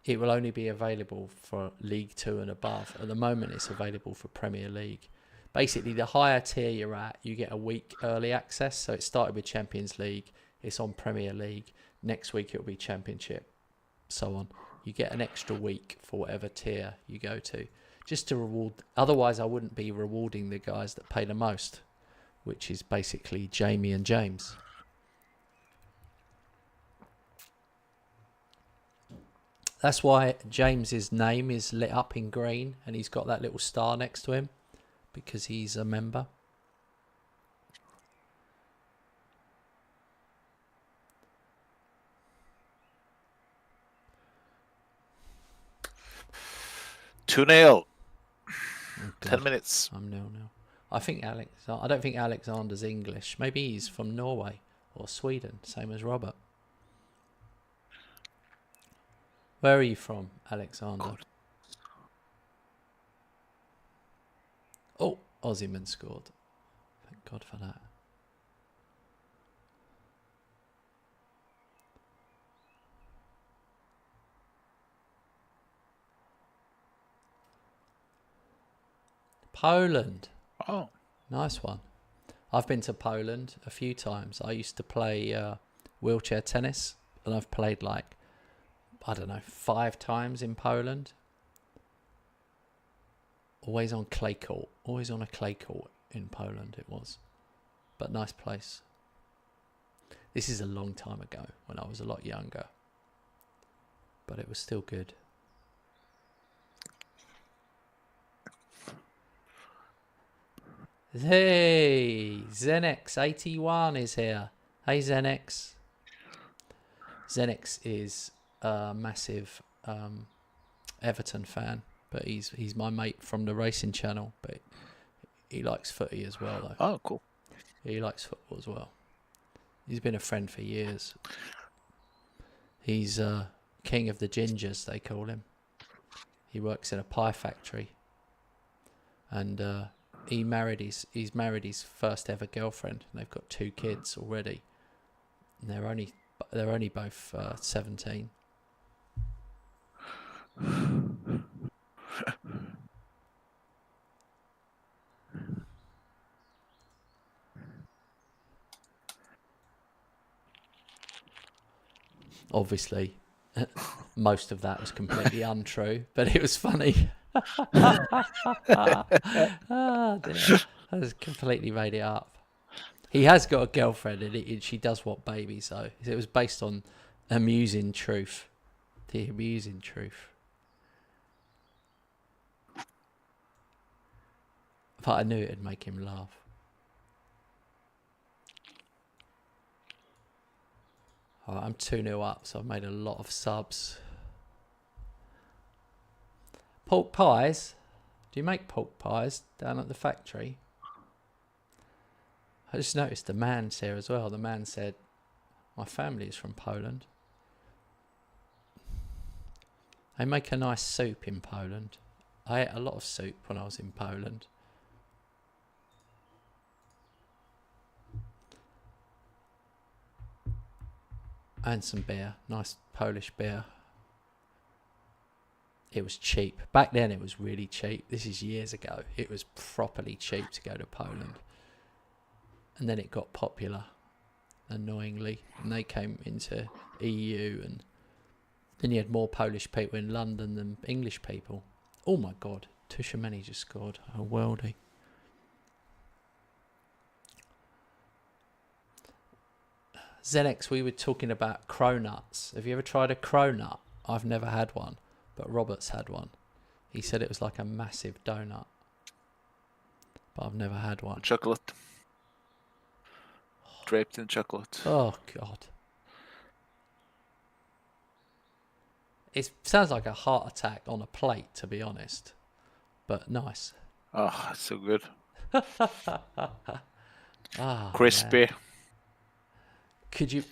will only be available for League 2 and above. At the moment, it's available for Premier League. Basically, the higher tier you're at, you get a week early access. So it started with Champions League. it's on Premier League. Next week it'll be Championship, so on. You get an extra week for whatever tier you go to, just to reward. Otherwise, I wouldn't be rewarding the guys that pay the most, which is basically Jamie and James. That's why James's name is lit up in green and he's got that little star next to him, because he's a member. Two 0 Oh, 10 minutes. I'm 0-0. I don't think Alexander's English. Maybe he's from Norway or Sweden, same as Robert. Where are you from, Alexander? God. Oh, Ozyman scored. Thank God for that. Poland. Oh, Nice one. I've been to Poland a few times. I used to play wheelchair tennis, and I've played like, I don't know, 5 times in Poland. Always on clay court. Always on a clay court in Poland it was. But nice place. This is a long time ago when I was a lot younger. But it was still good. Hey, Zenex81 is here. Hey, Zenex. Zenex is a massive Everton fan, but he's my mate from the racing channel, but he likes footy as well, though. oh, cool. He likes football as well. He's been a friend for years. He's king of the gingers, they call him. He works in a pie factory, and he's married his first ever girlfriend, and they've got 2 kids already. And they're only both 17. Obviously, most of that was completely untrue, but it was funny. Oh, dear. I just completely made it up. He has got a girlfriend, and she does want babies, so it was based on amusing truth. The amusing truth. But I knew it'd make him laugh. Alright, I'm 2-0 up, so I've made a lot of subs. Pork pies? Do you make pork pies down at the factory? I just noticed the man's here as well. The man said, my family is from Poland. They make a nice soup in Poland. I ate a lot of soup when I was in Poland. And some beer. Nice Polish beer. It was cheap. Back then it was really cheap. This is years ago. It was properly cheap to go to Poland. And then it got popular, annoyingly. And they came into EU, and then you had more Polish people in London than English people. Oh my God. Tushimeni just scored. A worldie. Zenex, we were talking about cronuts. Have you ever tried a cronut? I've never had one, but Robert's had one. He said it was like a massive donut, but I've never had one. Chocolate. Draped in chocolate. Oh, God. It sounds like a heart attack on a plate, to be honest, but nice. Oh, it's so good. Ah, Crispy. man. Could you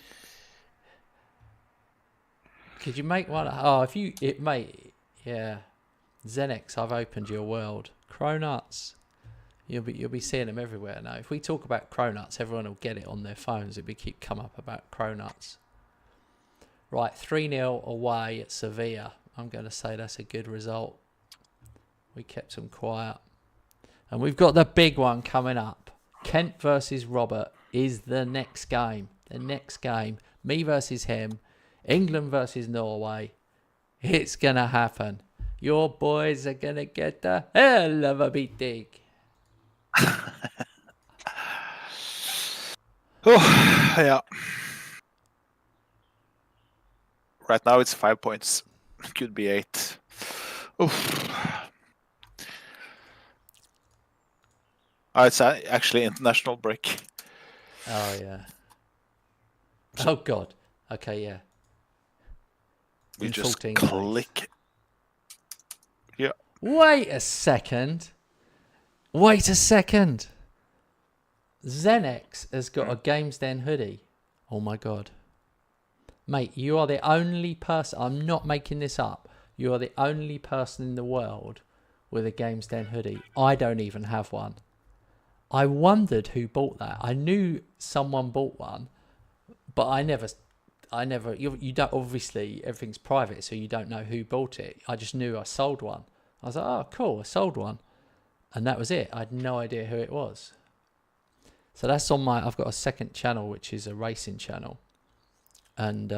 make one? Oh, mate, yeah. Zenex, I've opened your world. Cronuts. You'll be seeing them everywhere now. If we talk about cronuts, everyone will get it on their phones. It'll keep come up about cronuts. Right, 3-0 away at Sevilla. I'm going to say that's a good result. We kept them quiet. And we've got the big one coming up. Kent versus Robert is the next game. The next game, me versus him, England versus Norway. It's going to happen. Your boys are going to get the hell of a beating. Oh, yeah. Right now it's 5 points. Could be 8. Oof. It's actually international break. Oh, yeah. Oh, God. Okay, yeah. We In just 14 click. days. Yeah. Wait a second. Zenex has got a Games Den hoodie. Oh, my God. Mate, you are the only person, I'm not making this up, you are the only person in the world with a Games Den hoodie. I don't even have one. I wondered who bought that. I knew someone bought one, but I never, you don't, obviously everything's private, so you don't know who bought it. I just knew I sold one. I was like, oh, cool, I sold one. And that was it. I had no idea who it was. So that's on I've got a second channel, which is a racing channel. And,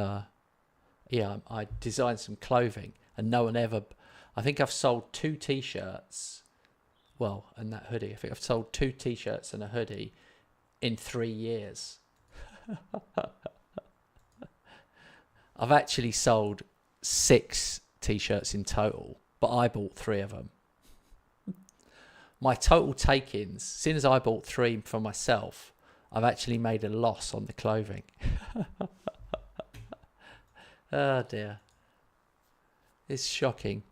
yeah, I designed some clothing, and no one ever. I think I've sold 2 t-shirts. Well, and that hoodie. I think I've sold 2 t-shirts and a hoodie in 3 years. I've actually sold 6 t-shirts in total, but I bought 3 of them. My total take-ins, since I bought 3 for myself, I've actually made a loss on the clothing. Oh dear. It's shocking.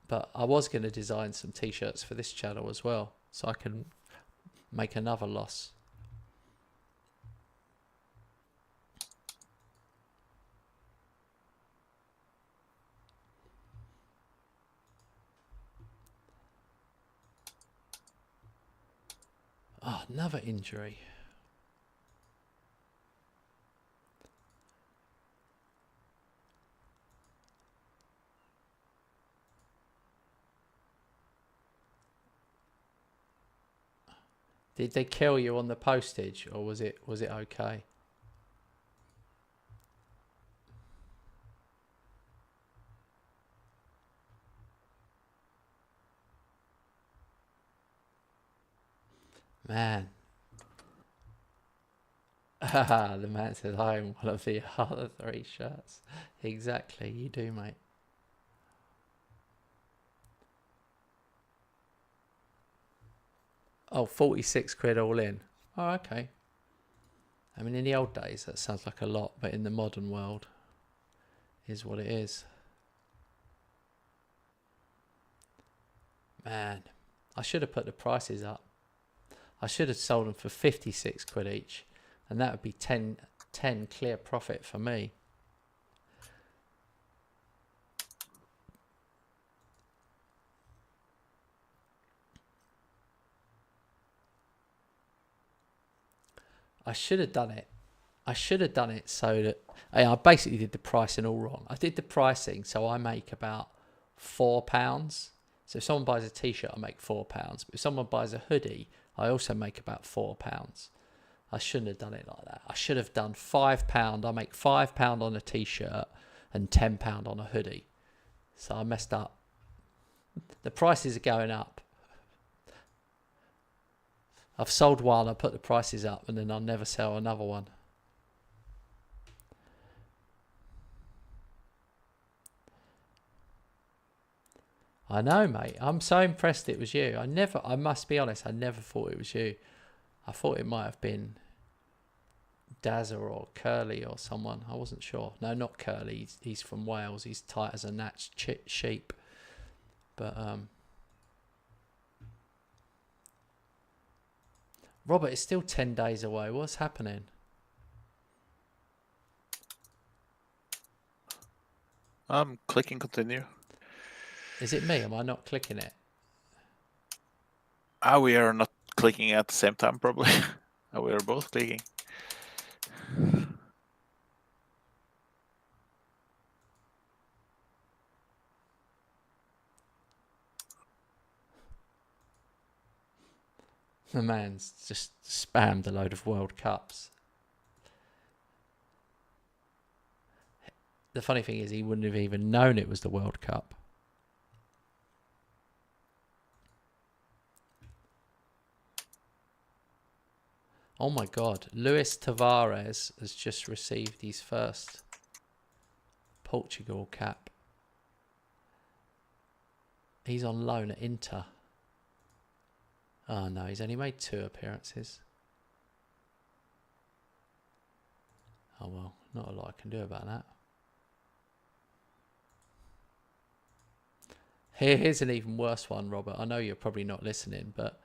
But I was going to design some t-shirts for this channel as well, so I can make another loss. Oh, another injury. Did they kill you on the postage, or was it okay? Man. The man says, I own one of the other 3 shirts. Exactly, you do, mate. Oh, 46 quid all in. Oh, okay. I mean, in the old days, that sounds like a lot, but in the modern world, is what it is. Man, I should have put the prices up. I should have sold them for 56 quid each, and that would be 10 clear profit for me. I should have done it. So that I basically did the pricing all wrong. I did the pricing so I make about £4. So if someone buys a t-shirt, I make £4. But if someone buys a hoodie, I also make about £4. I shouldn't have done it like that. I should have done £5. I make £5 on a t-shirt and £10 on a hoodie. So I messed up. The prices are going up. I've sold one, I put the prices up, and then I'll never sell another one. I know, mate. I'm so impressed it was you. I must be honest, I never thought it was you. I thought it might have been Dazza or Curly or someone. I wasn't sure. No, not Curly. He's from Wales. He's tight as a natch sheep. But, Robert, it's still 10 days away. What's happening? I'm clicking continue. Is it me? Am I not clicking it? We are not clicking at the same time, probably. We are both clicking. The man's just spammed a load of World Cups. The funny thing is, he wouldn't have even known it was the World Cup. Oh my God, Luis Tavares has just received his first Portugal cap. He's on loan at Inter. Oh no, he's only made 2 appearances. Oh well, not a lot I can do about that. Here's an even worse one, Robert. I know you're probably not listening, but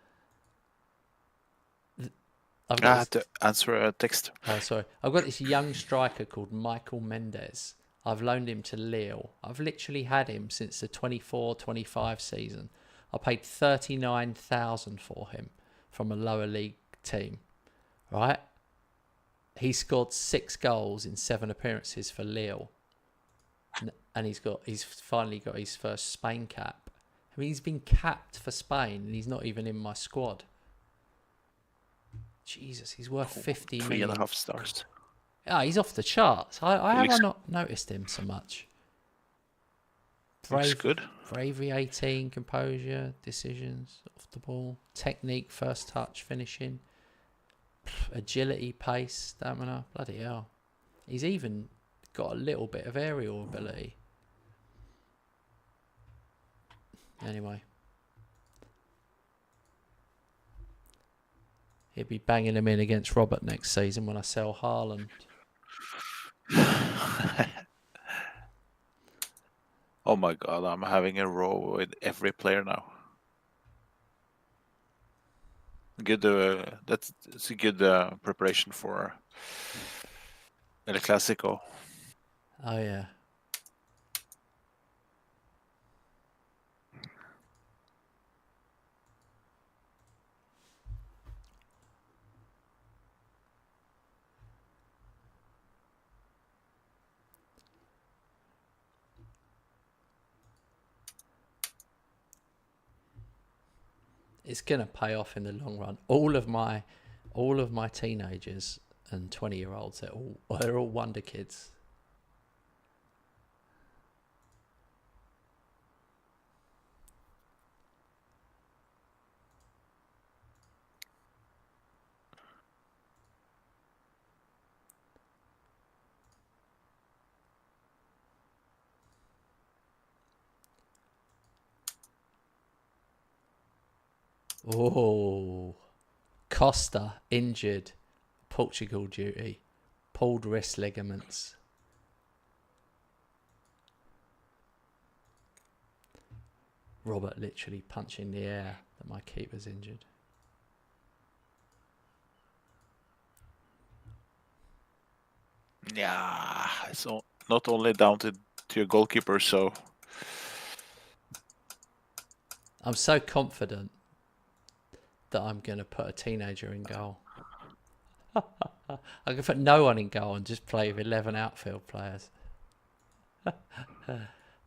I had to answer a text. Oh, sorry. I've got this young striker called Michael Mendes. I've loaned him to Lille. I've literally had him since the 24-25 season. I paid 39,000 for him from a lower league team, right? He scored 6 goals in 7 appearances for Lille. And he's finally got his first Spain cap. I mean, he's been capped for Spain and he's not even in my squad. Jesus, he's worth 50 million. 3.5 stars. Yeah, he's off the charts. I have not noticed him so much. Looks good. Bravery 18, composure, decisions, off the ball, technique, first touch, finishing, agility, pace, stamina. Bloody hell. He's even got a little bit of aerial ability. Anyway. He'll be banging him in against Robert next season when I sell Haaland. Oh my God, I'm having a row with every player now. Good. That's a good preparation for El Clásico. Oh yeah. It's gonna pay off in the long run. All of my teenagers and 20-year-olds, they're all wonder kids. Oh, Costa injured, Portugal duty, pulled wrist ligaments. Robert literally punching the air that my keeper's injured. Yeah, it's not only down to your goalkeeper, so I'm so confident that I'm going to put a teenager in goal. I can put no one in goal and just play with 11 outfield players.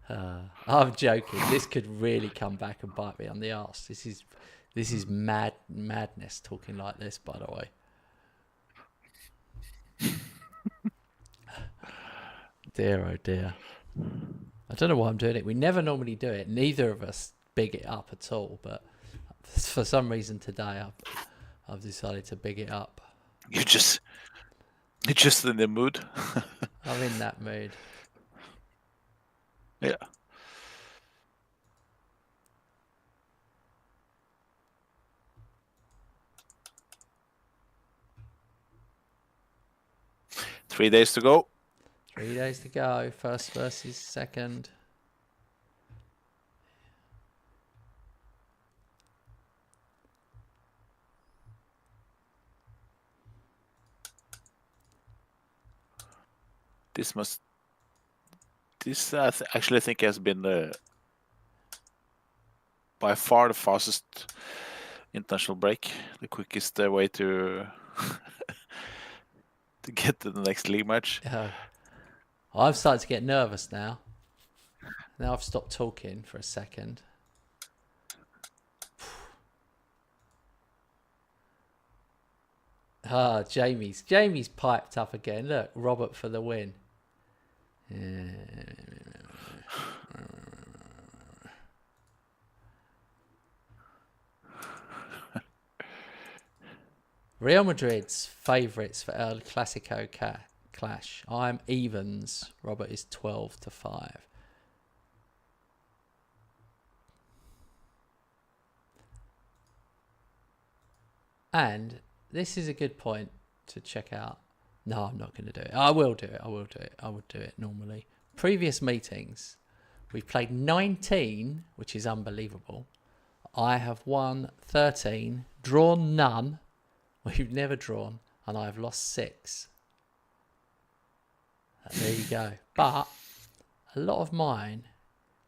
I'm joking. This could really come back and bite me on the arse. This is madness talking like this, by the way. Dear oh dear. I don't know why I'm doing it. We never normally do it. Neither of us big it up at all, but for some reason today I've decided to big it up. you're just in the mood. I'm in that mood. Yeah. Three days to go. 3 days to go. First versus second. This I actually think has been by far the fastest international break, the quickest way to to get to the next league match. I'm starting to get nervous now. Now I've stopped talking for a second. Jamie's piped up again. Look, Robert for the win. Real Madrid's favourites for El Clasico clash. I'm evens. Robert is 12-5. And this is a good point to check out. No, I'm not going to do it. I will do it. I would do it normally. Previous meetings, we've played 19, which is unbelievable. I have won 13, drawn none. We've never drawn, and I've lost 6. There you go. But a lot of mine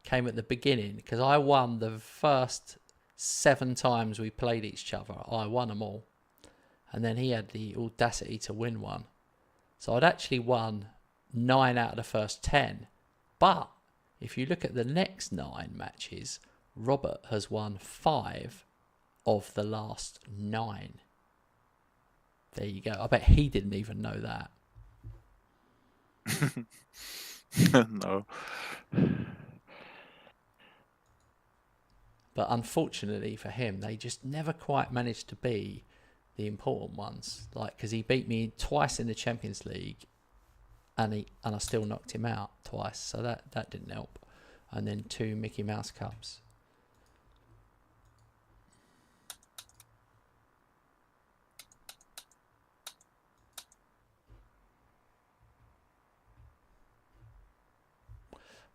came at the beginning because I won the first 7 times we played each other. I won them all. And then he had the audacity to win one. So I'd actually won 9 out of the first 10. But if you look at the next 9 matches, Robert has won 5 of the last 9. There you go. I bet he didn't even know that. No. But unfortunately for him, they just never quite managed to be the important ones. Like, because he beat me twice in the Champions League, and I still knocked him out twice. So that didn't help. And then 2 Mickey Mouse Cups.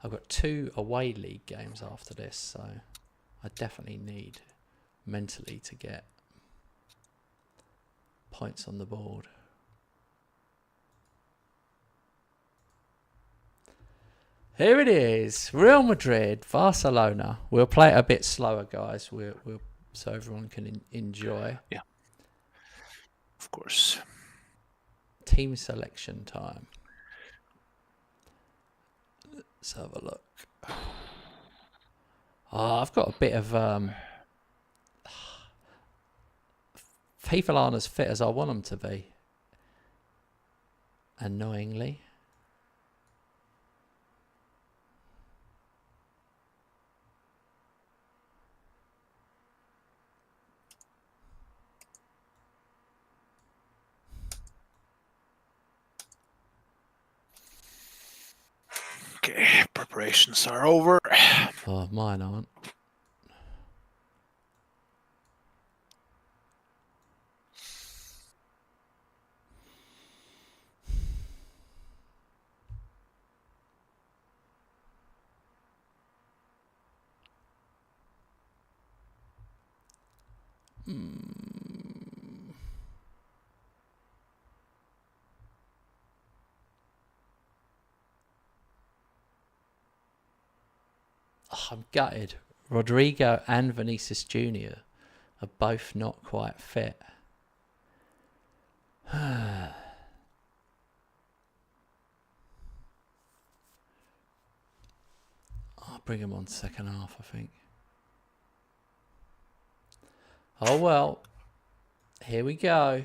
I've got 2 away league games after this, so I definitely need mentally to get points on the board. Here it is, Real Madrid, Barcelona. We'll play it a bit slower, guys. We'll so everyone can enjoy. Yeah, of course. Team selection time. Let's have a look. I've got a bit of people aren't as fit as I want them to be. Annoyingly. Okay, preparations are over. Oh, mine aren't. Oh, I'm gutted. Rodrigo and Vinicius Jr. are both not quite fit. I'll bring him on second half, I think. Oh well. Here we go.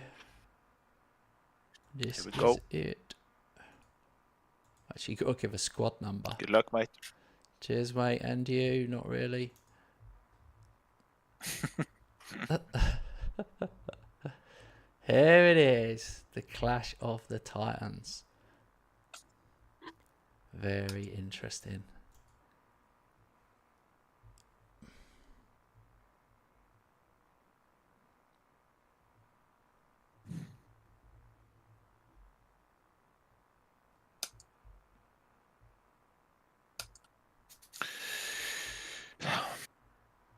This Here we go. is it. Actually, you got to give a squad number. Good luck, mate. Cheers, mate, and you. Not really. Here it is, the Clash of the Titans. Very interesting.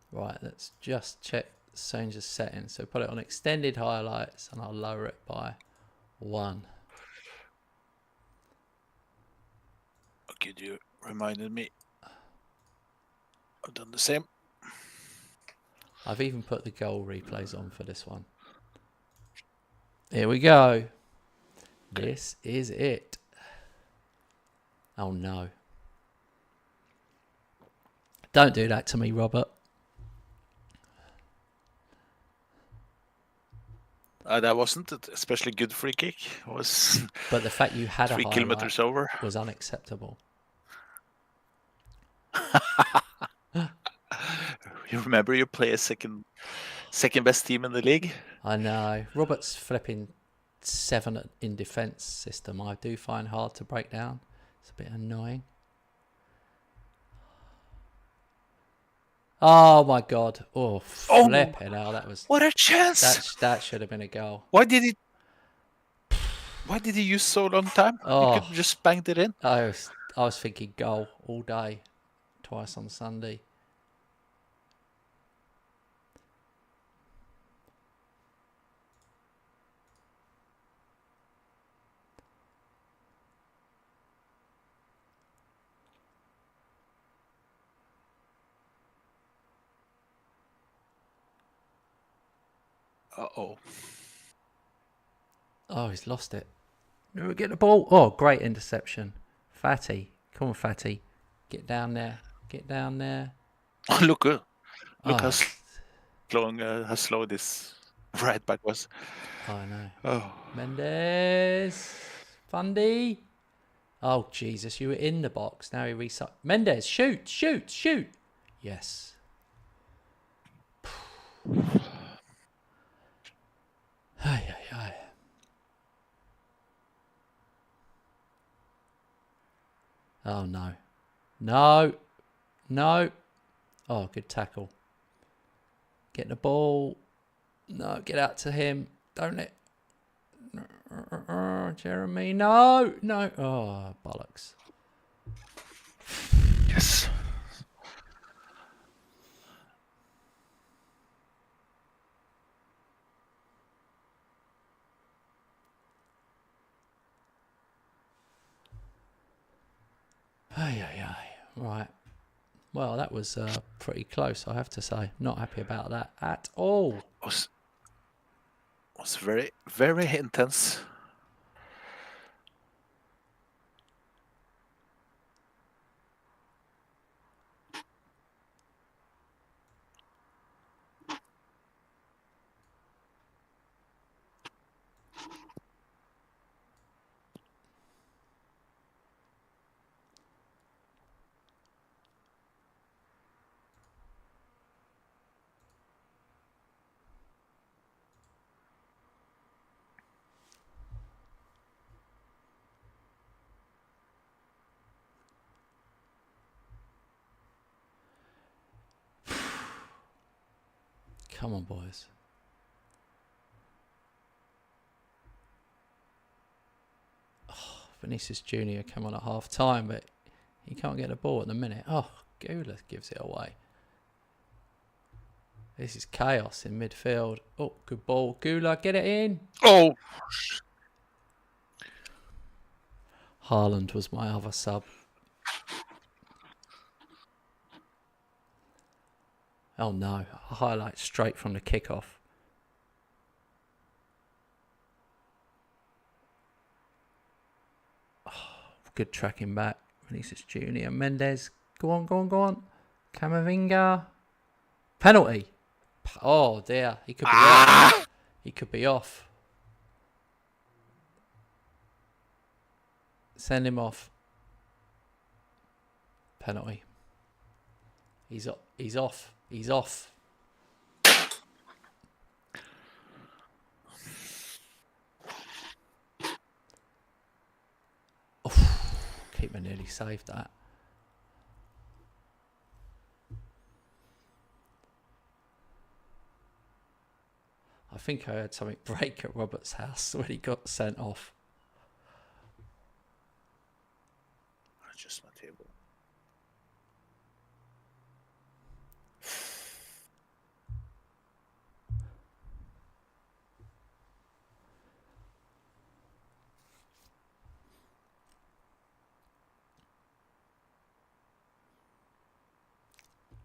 Right, let's just check Sanger's settings. So put it on extended highlights and I'll lower it by 1. Okay, you reminded me. I've done the same. I've even put the goal replays on for this one. Here we go. This is it. Oh no. Don't do that to me, Robert. That wasn't an especially good free kick. It was But the fact you had 3 a kilometers highlight over. was unacceptable. You remember you play a second best team in the league? I know. Robert's flipping 7 in defence system I do find hard to break down. It's a bit annoying. Oh my god. Oh, flipping hell. That was... What a chance! That should have been a goal. Why did he use so long time? He Oh, could have just banged it in. I was thinking goal all day. Twice on Sunday. Uh-oh. Oh, he's lost it. Get the ball. Oh, great interception. Fatty. Come on, Fatty. Get down there. Get down there. Look Oh, how slow this right back was. I know. Oh. Mendes. Fundy. Oh, Jesus. You were in the box. Now he reset. Mendes, shoot, shoot, shoot. Yes. Ay, ay, ay. Oh, no. No. No. Oh, good tackle. Get the ball. No, get out to him. Don't let... Jeremy, no. No. Oh, bollocks. Yes. Ay, ay, ay. Right. Well, that was pretty close, I have to say. Not happy about that at all. Was very, very intense. Come on, boys. Oh, Vinicius Jr. come on at half time, but he can't get the ball at the minute. Oh, Gula gives it away. This is chaos in midfield. Oh, good ball. Gula, get it in. Oh! Haaland was my other sub. Oh no, a highlight straight from the kickoff. Oh, good tracking back. Vinicius Jr. Mendes. Go on, go on, go on. Camavinga. Penalty. Oh dear, he could be off. He could be off. Send him off. Penalty. He's off. He's off. Oh, keeper nearly saved that. I think I heard something break at Robert's house when he got sent off. Adjust my table.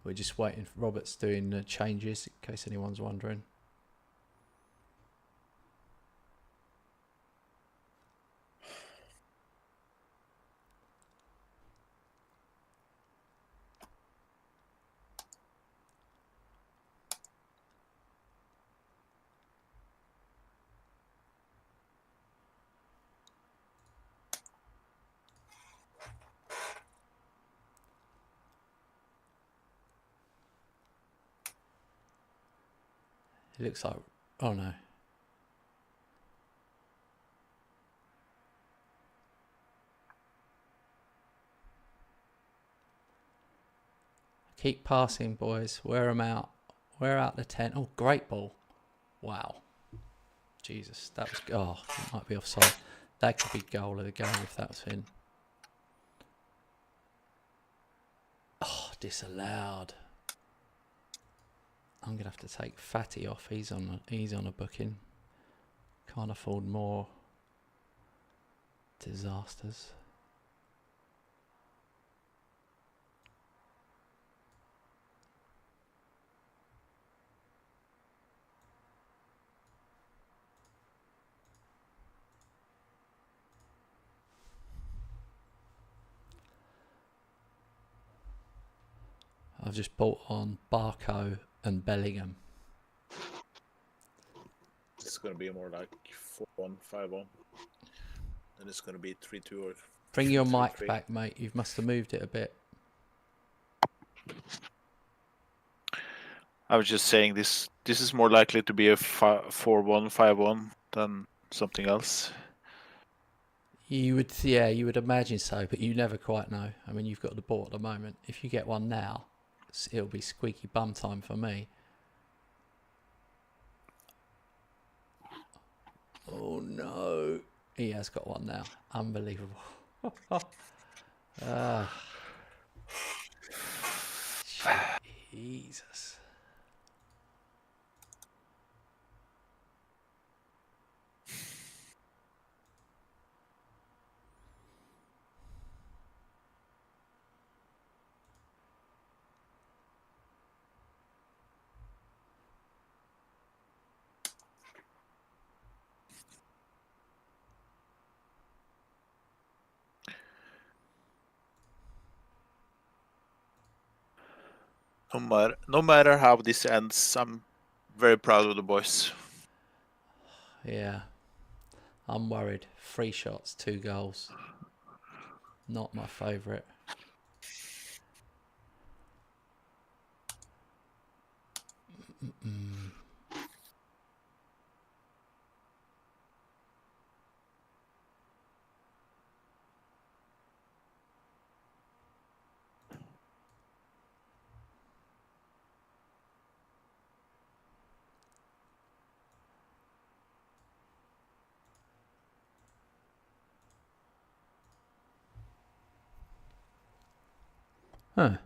We're just waiting for Robert's doing the changes in case anyone's wondering. It looks like... Oh, no. Keep passing, boys. Wear them out. Wear out the 10. Oh, great ball. Wow. Jesus, that was... Oh, it might be offside. That could be goal of the game if that was in. Oh, disallowed. I'm gonna have to take Fatty off. He's on a booking. Can't afford more disasters. I've just bought on Barco and Bellingham. It's going to be more like 4-1, 5-1. And it's going to be 3-2 or... Bring your 3-3. mic back, mate. You must have moved it a bit. I was just saying this is more likely to be a 4-1, 5-1 than something else. You would imagine so, but you never quite know. I mean, you've got the ball at the moment. If you get one now, it'll be squeaky bum time for me. Oh no, he has got one now. Unbelievable. Jesus. No matter how this ends, I'm very proud of the boys. Yeah. I'm worried. 3 shots, 2 goals. Not my favourite. Huh.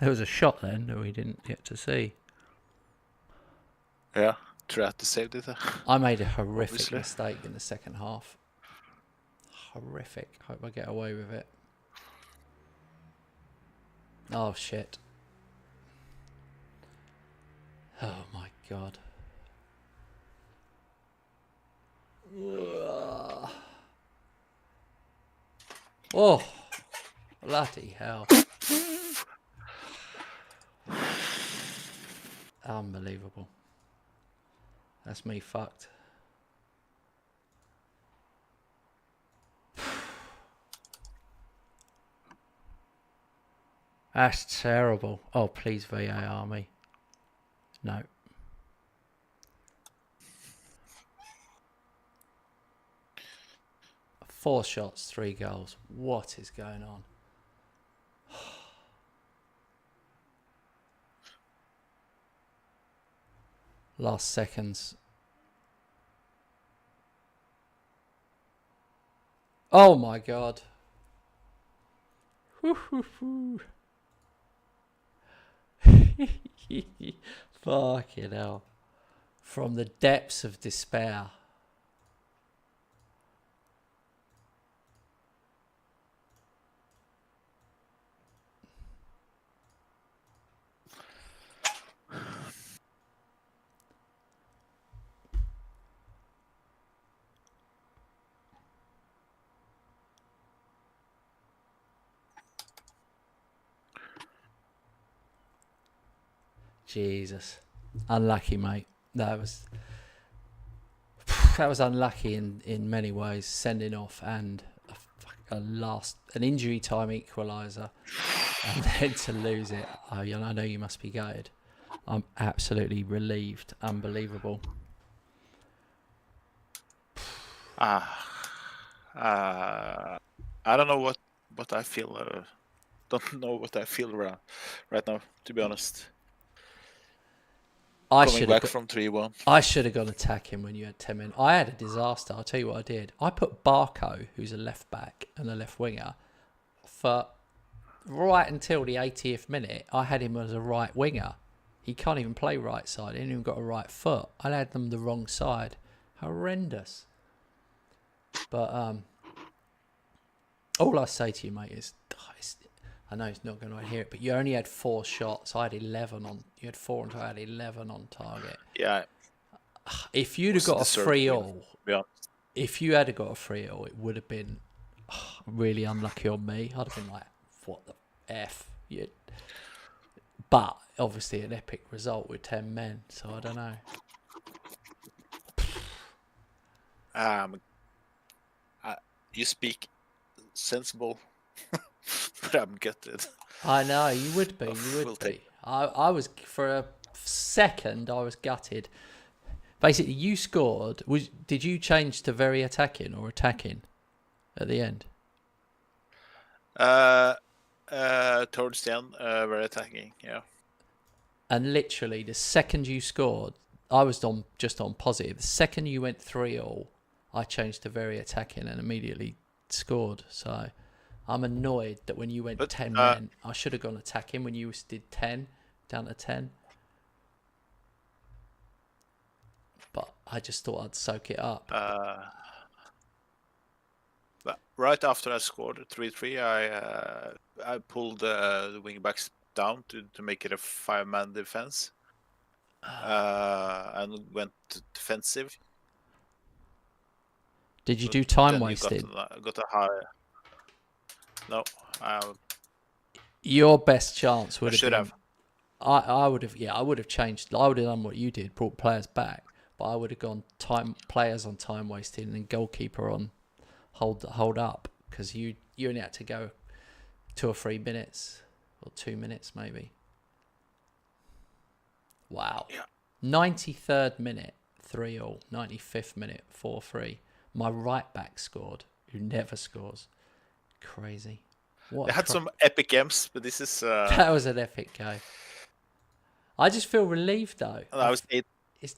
There was a shot then that we didn't get to see. Yeah, Triat saved it. I made a horrific Obviously. mistake in the second half. Horrific. Hope I get away with it. Oh, shit. Oh, my God. Ugh. Oh, bloody hell. Unbelievable. That's me fucked. That's terrible. Oh, please VAR me. No. Four shots, 3 goals. What is going on? Last seconds. Oh my God. Fucking hell. From the depths of despair. Jesus. Unlucky, mate. That was unlucky in many ways, sending off and an injury time equaliser, and then to lose it. I know you must be gutted. I'm absolutely relieved. Unbelievable. I don't know what I feel. Don't know what I feel right now, to be honest. Coming back from 3-1. I should have gone attacking when you had 10 men. I had a disaster. I'll tell you what I did. I put Barco, who's a left back and a left winger, for right until the 80th minute. I had him as a right winger. He can't even play right side. He ain't even got a right foot. I had them the wrong side. Horrendous. But all I say to you, mate, is I know he's not going to hear it, but you only had 4 shots. I had 11 on. You had 4 and I had 11 on target. Yeah. If you'd have got a 3-all, if you had got a 3-all, it would have been really unlucky on me. I'd have been like, what the F? But obviously an epic result with 10 men, so I don't know. You speak sensible, but I'm gutted. I know, you would be. You would be. I was, for a second, I was gutted. Basically, you scored. Did you change to very attacking or attacking at the end? Towards the end, very attacking, yeah. And literally, the second you scored, I was just on positive. The second you went 3-all, I changed to very attacking and immediately scored. So I'm annoyed that when you went 10 men, I should have gone attacking when you did 10, down to 10. But I just thought I'd soak it up. But right after I scored 3-3, I pulled the wing backs down to make it a 5-man defense, and went defensive. Did you do time wasted? Got a high. No. Your best chance would have been. Have. I would have. Yeah, I would have changed. I would have done what you did, brought players back. But I would have gone players on time wasted and goalkeeper on hold up, because you only had to go 2 or 3 minutes or 2 minutes maybe. Wow. Yeah. 93rd minute 3-all. 95th minute 4-3. My right back scored, who never scores. Crazy. They had some epic games, but this is that was an epic game. I just feel relieved though. I was 8.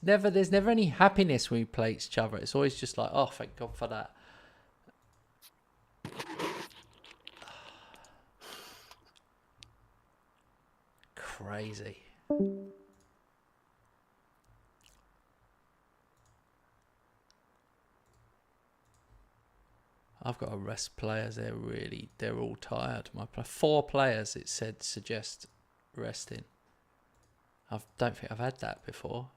There's never any happiness when we play each other. It's always just like, oh, thank God for that. Crazy. I've got to rest players. They're all tired. 4 players, it said, suggest resting. I don't think I've had that before.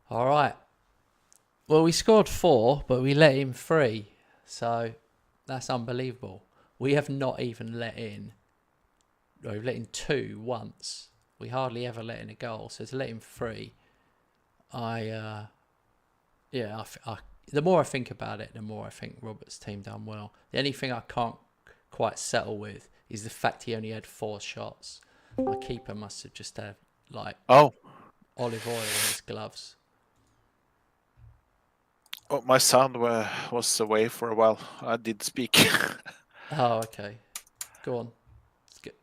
All right. Well, we scored 4, but we let in 3. So that's unbelievable. We have not even let in. We've let in 2 once. We hardly ever let in a goal. So to let in 3, the more I think about it, the more I think Robert's team done well. The only thing I can't quite settle with is the fact he only had 4 shots. My keeper must have just had olive oil in his gloves. Oh, my sound was away for a while. I did speak. Oh, okay. Go on.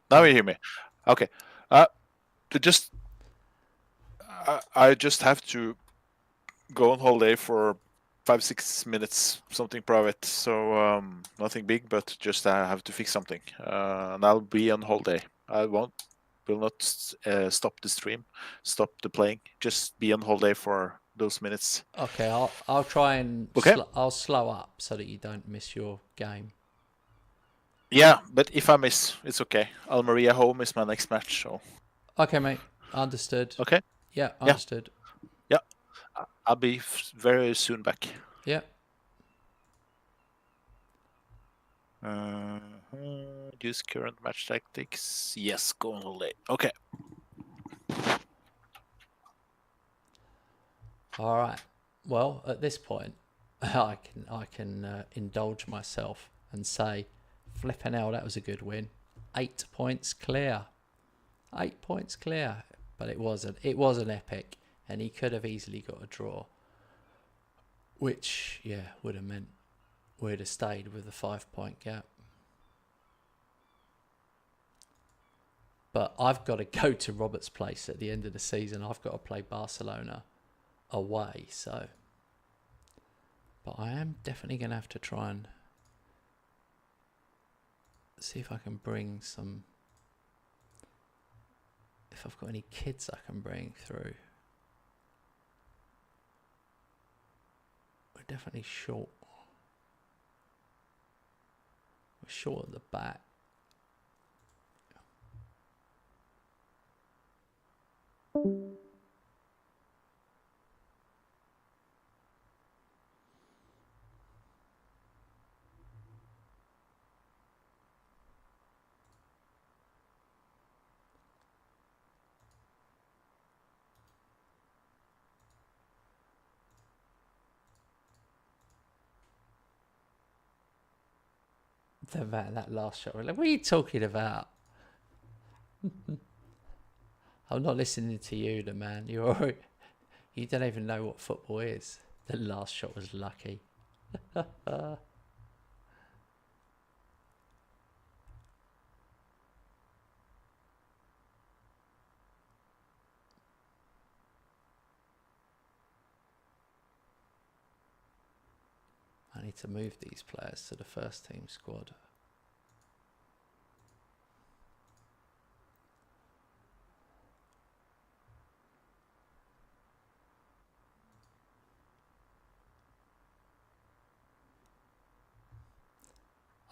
Now you hear me. Okay. I just have to go on holiday for 5-6 minutes, something private. So nothing big, but just I have to fix something. And I'll be on holiday. I will not stop the stream, stop the playing. Just be on holiday for those minutes. Okay, I'll try and I'll slow up so that you don't miss your game. Yeah, but if I miss, it's okay. Almeria home is my next match. So. Okay, mate. Understood. Okay. Yeah, understood. Yeah, I'll be very soon back. Yeah. Use current match tactics. Yes, go on holiday. Okay. All right. Well, at this point, I can indulge myself and say, flipping hell, that was a good win. 8 points clear. 8 points clear. But it wasn't. It was an epic, and he could have easily got a draw, which, yeah, would have meant we'd have stayed with a 5-point gap. But I've got to go to Robert's place at the end of the season. I've got to play Barcelona away, so. But I am definitely going to have to try and see if I can bring some. If I've got any kids I can bring through. We're definitely short. We're short at the back. That last shot. Like, what are you talking about? I'm not listening to you, the man. You don't even know what football is. The last shot was lucky. I need to move these players to the first team squad.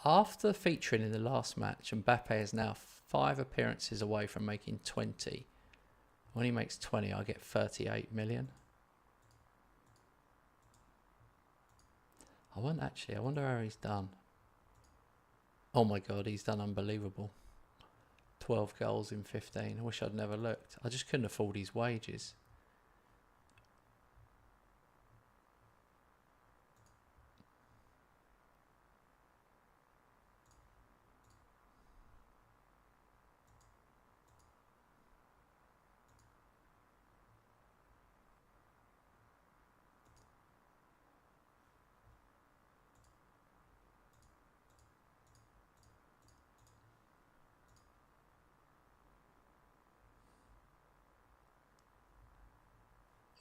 After featuring in the last match, Mbappe is now 5 appearances away from making 20. When he makes 20, I get 38 million. I wonder how he's done. Oh my God, he's done unbelievable. 12 goals in 15. I wish I'd never looked. I just couldn't afford his wages.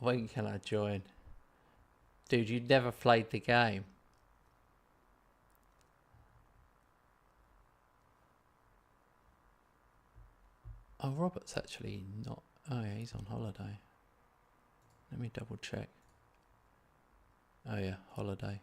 When can I join? Dude, you never played the game. Oh, Robert's actually not. Oh yeah, he's on holiday. Let me double check. Oh yeah, holiday.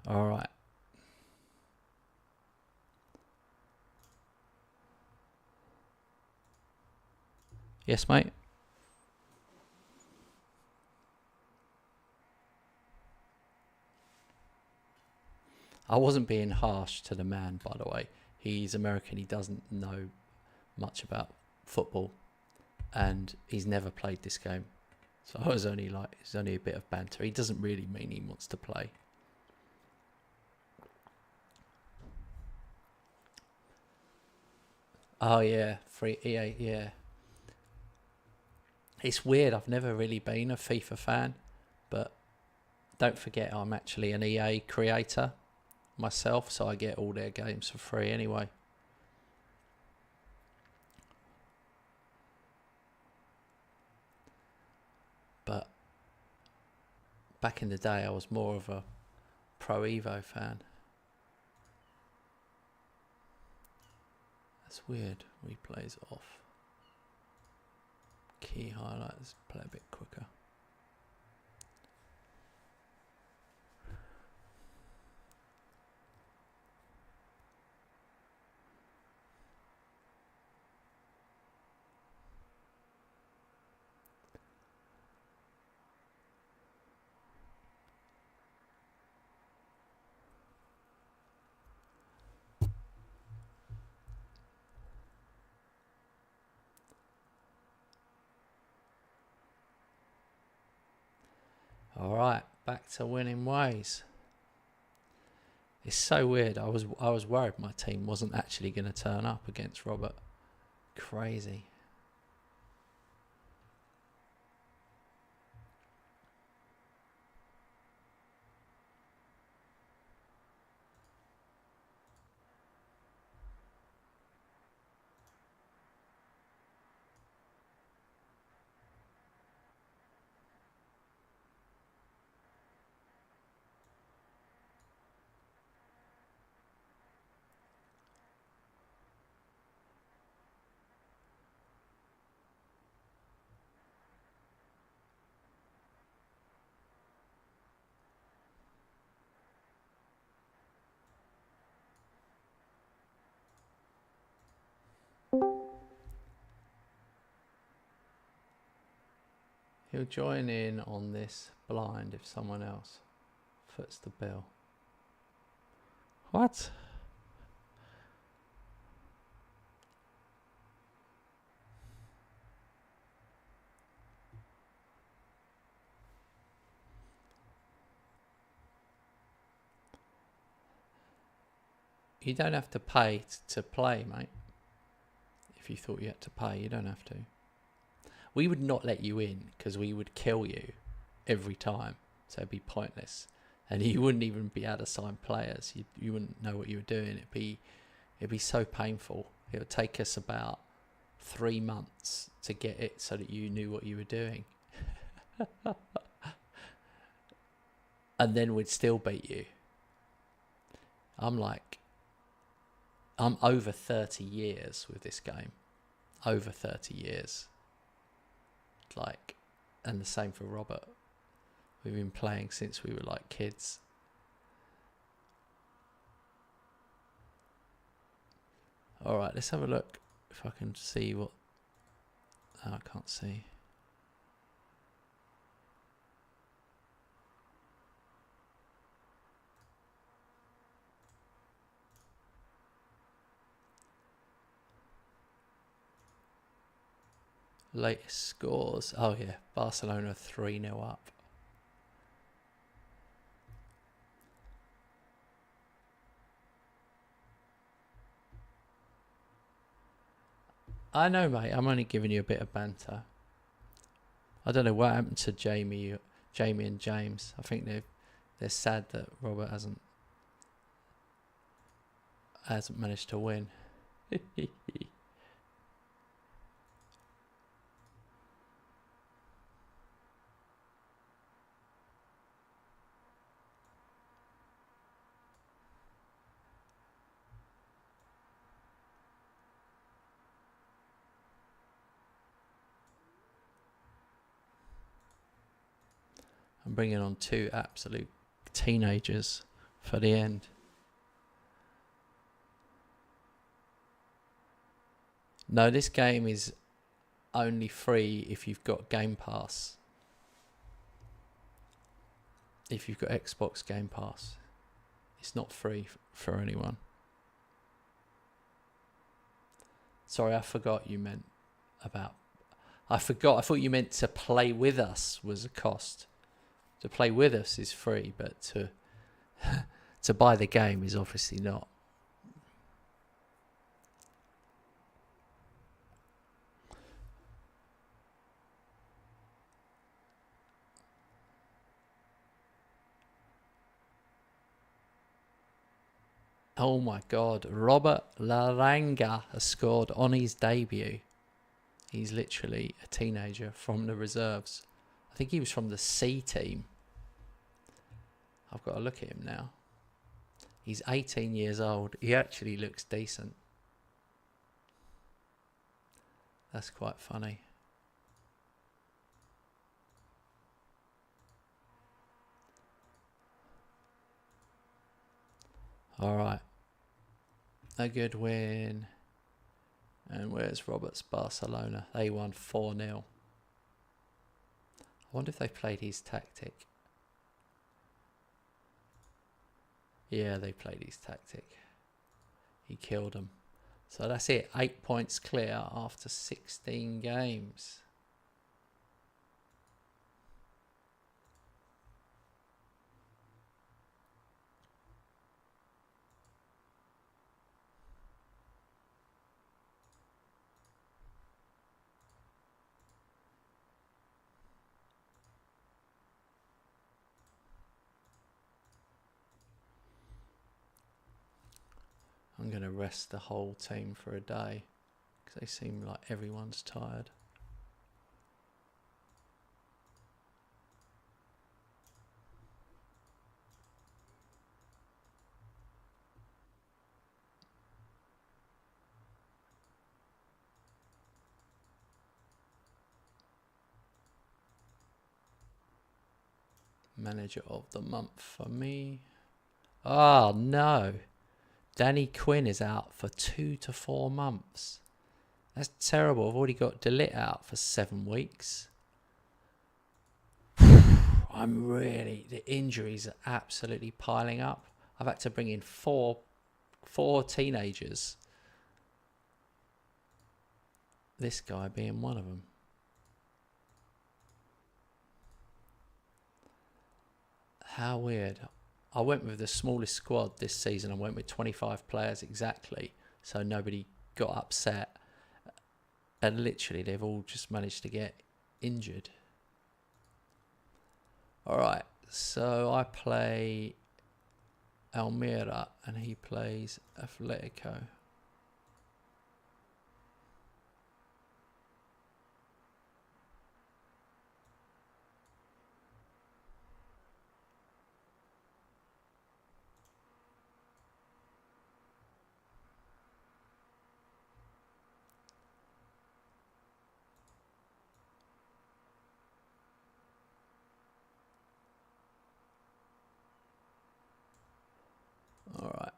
All right. Yes, mate. I wasn't being harsh to the man, by the way. He's American. He doesn't know much about football, and he's never played this game. So I was only like, it's only a bit of banter. He doesn't really mean he wants to play. Oh yeah, free EA, yeah. It's weird. I've never really been a FIFA fan, but don't forget I'm actually an EA creator myself, so I get all their games for free anyway. But back in the day, I was more of a Pro Evo fan. That's weird. Replays off. Key highlights. Play a bit quicker. Alright, back to winning ways. It's so weird. I was worried my team wasn't actually going to turn up against Robert. Crazy. He'll join in on this blind if someone else foots the bill. What? You don't have to pay to play, mate. If you thought you had to pay, you don't have to. We would not let you in because we would kill you every time. So it'd be pointless. And you wouldn't even be able to sign players. You wouldn't know what you were doing. It'd be so painful. It would take us about 3 months to get it so that you knew what you were doing. And then we'd still beat you. I'm over 30 years with this game. Over 30 years. And the same for Robert. We've been playing since we were like kids. Alright, let's have a look if I can see what... Oh, I can't see. Latest scores. Oh yeah, Barcelona 3-0 up. I know, mate. I'm only giving you a bit of banter. I don't know what happened to Jamie and James. I think they're sad that Robert hasn't managed to win. I'm bringing on 2 absolute teenagers for the end. No, this game is only free if you've got Game Pass. If you've got Xbox Game Pass. It's not free for anyone. Sorry, I forgot you meant about... I thought you meant to play with us was a cost. To play with us is free, but to buy the game is obviously not. Oh my God, Robert Laranga has scored on his debut. He's literally a teenager from the reserves. I think he was from the C team. I've got to look at him now. He's 18 years old. He actually looks decent. That's quite funny. All right. A good win. And where's Robert's Barcelona? They won 4-0. I wonder if they played his tactic. Yeah, they played his tactic. He killed them. So that's it. 8 points clear after 16 games. I'm going to rest the whole team for a day because they seem like everyone's tired. Manager of the month for me. Oh, no. Danny Quinn is out for 2 to 4 months. That's terrible. I've already got DeLitt out for 7 weeks. The injuries are absolutely piling up. I've had to bring in four teenagers. This guy being one of them. How weird. I went with the smallest squad this season. I went with 25 players exactly, so nobody got upset. And literally, they've all just managed to get injured. All right, so I play Almira and he plays Atletico. All right.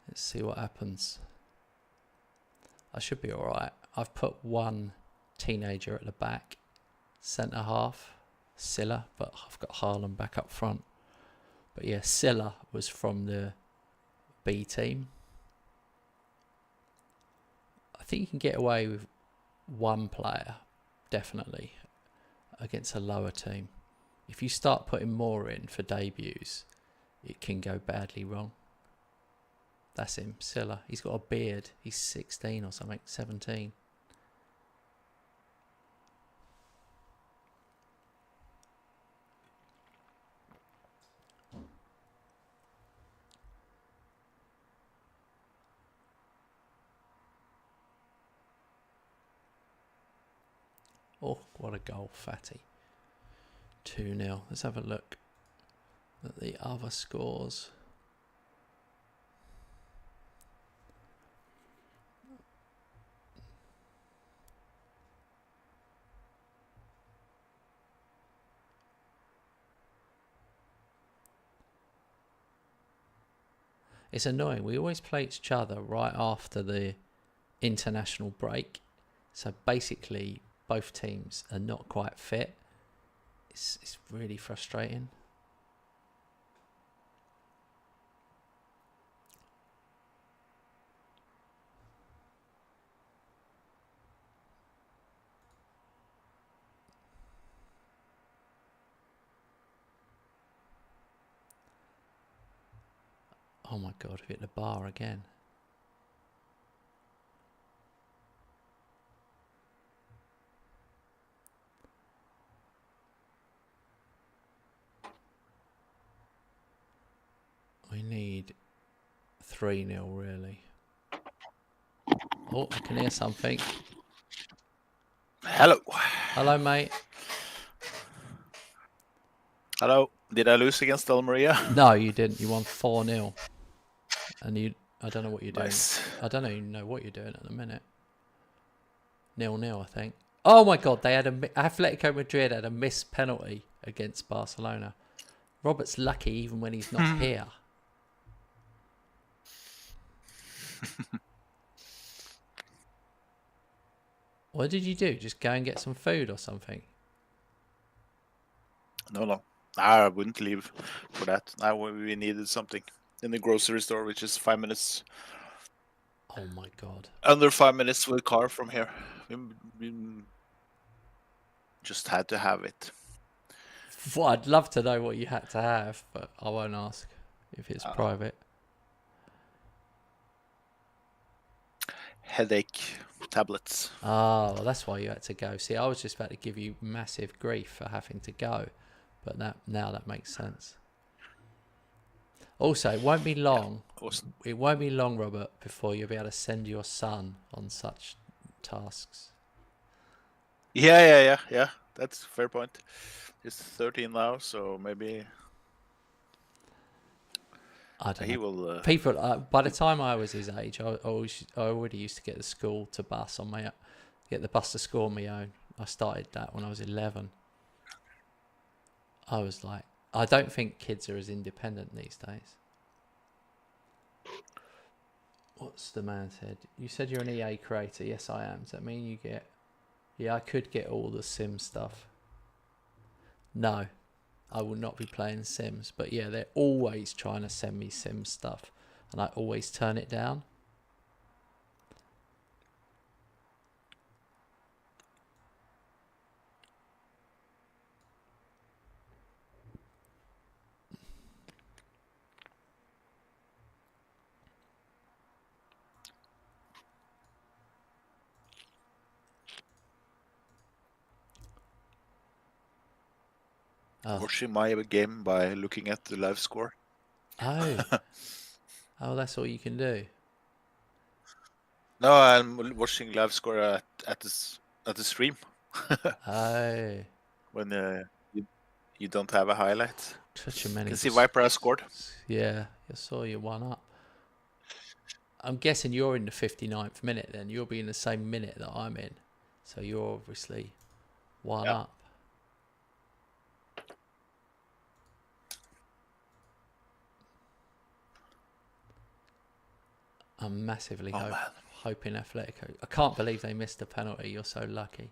Let's see what happens. I should be all right. I've put one teenager at the back, centre half, Silla, but I've got Haaland back up front. But yeah, Silla was from the B team. I think you can get away with one player, definitely, against a lower team. If you start putting more in for debuts, it can go badly wrong. That's him, Silla. He's got a beard. He's 16 or something, 17. Oh, what a goal, Fatty. 2-0. Let's have a look at the other scores. It's annoying. We always play each other right after the international break. So basically, both teams are not quite fit. It's really frustrating. Oh my God, we hit the bar again. We need 3-0 really. Oh, I can hear something. Hello. Hello, mate. Hello. Did I lose against Almeria? No, you didn't. You won 4-0. And I don't know what you're doing. Nice. I don't even know what you're doing at the minute. 0-0, I think. Oh my God, Atletico Madrid had a missed penalty against Barcelona. Robert's lucky even when he's not here. What did you do? Just go and get some food or something? No. I wouldn't leave for that. We needed something in the grocery store, which is 5 minutes. Oh my God. Under 5 minutes with a car from here. We just had to have it. Well, I'd love to know what you had to have, but I won't ask if it's private. Headache tablets. Oh, well, that's why you had to go. See, I was just about to give you massive grief for having to go, but now that makes sense. Also, it won't be long. It won't be long, Robert, before you'll be able to send your son on such tasks. Yeah. That's a fair point. He's 13 now, so maybe I don't know. he will. People, by the time I was his age, I already used to get the school to bus on my, get the bus to school on my own. I started that when I was 11. I was like, I don't think kids are as independent these days. What's the man said? You said you're an EA creator. Yes, I am. Does that mean you get? Yeah, I could get all the Sim stuff. No, I will not be playing Sims. But yeah, they're always trying to send me Sim stuff, and I always turn it down. Watching my game by looking at the live score. Oh, that's all you can do. No, I'm watching live score at the stream. Oh, When you don't have a highlight. such a many. You can see Viper has scored. Yeah, I saw you one up. I'm guessing you're in the 59th minute then. You'll be in the same minute that I'm in. So you're obviously one up. I'm massively hoping Atletico. I can't believe they missed a penalty. You're so lucky.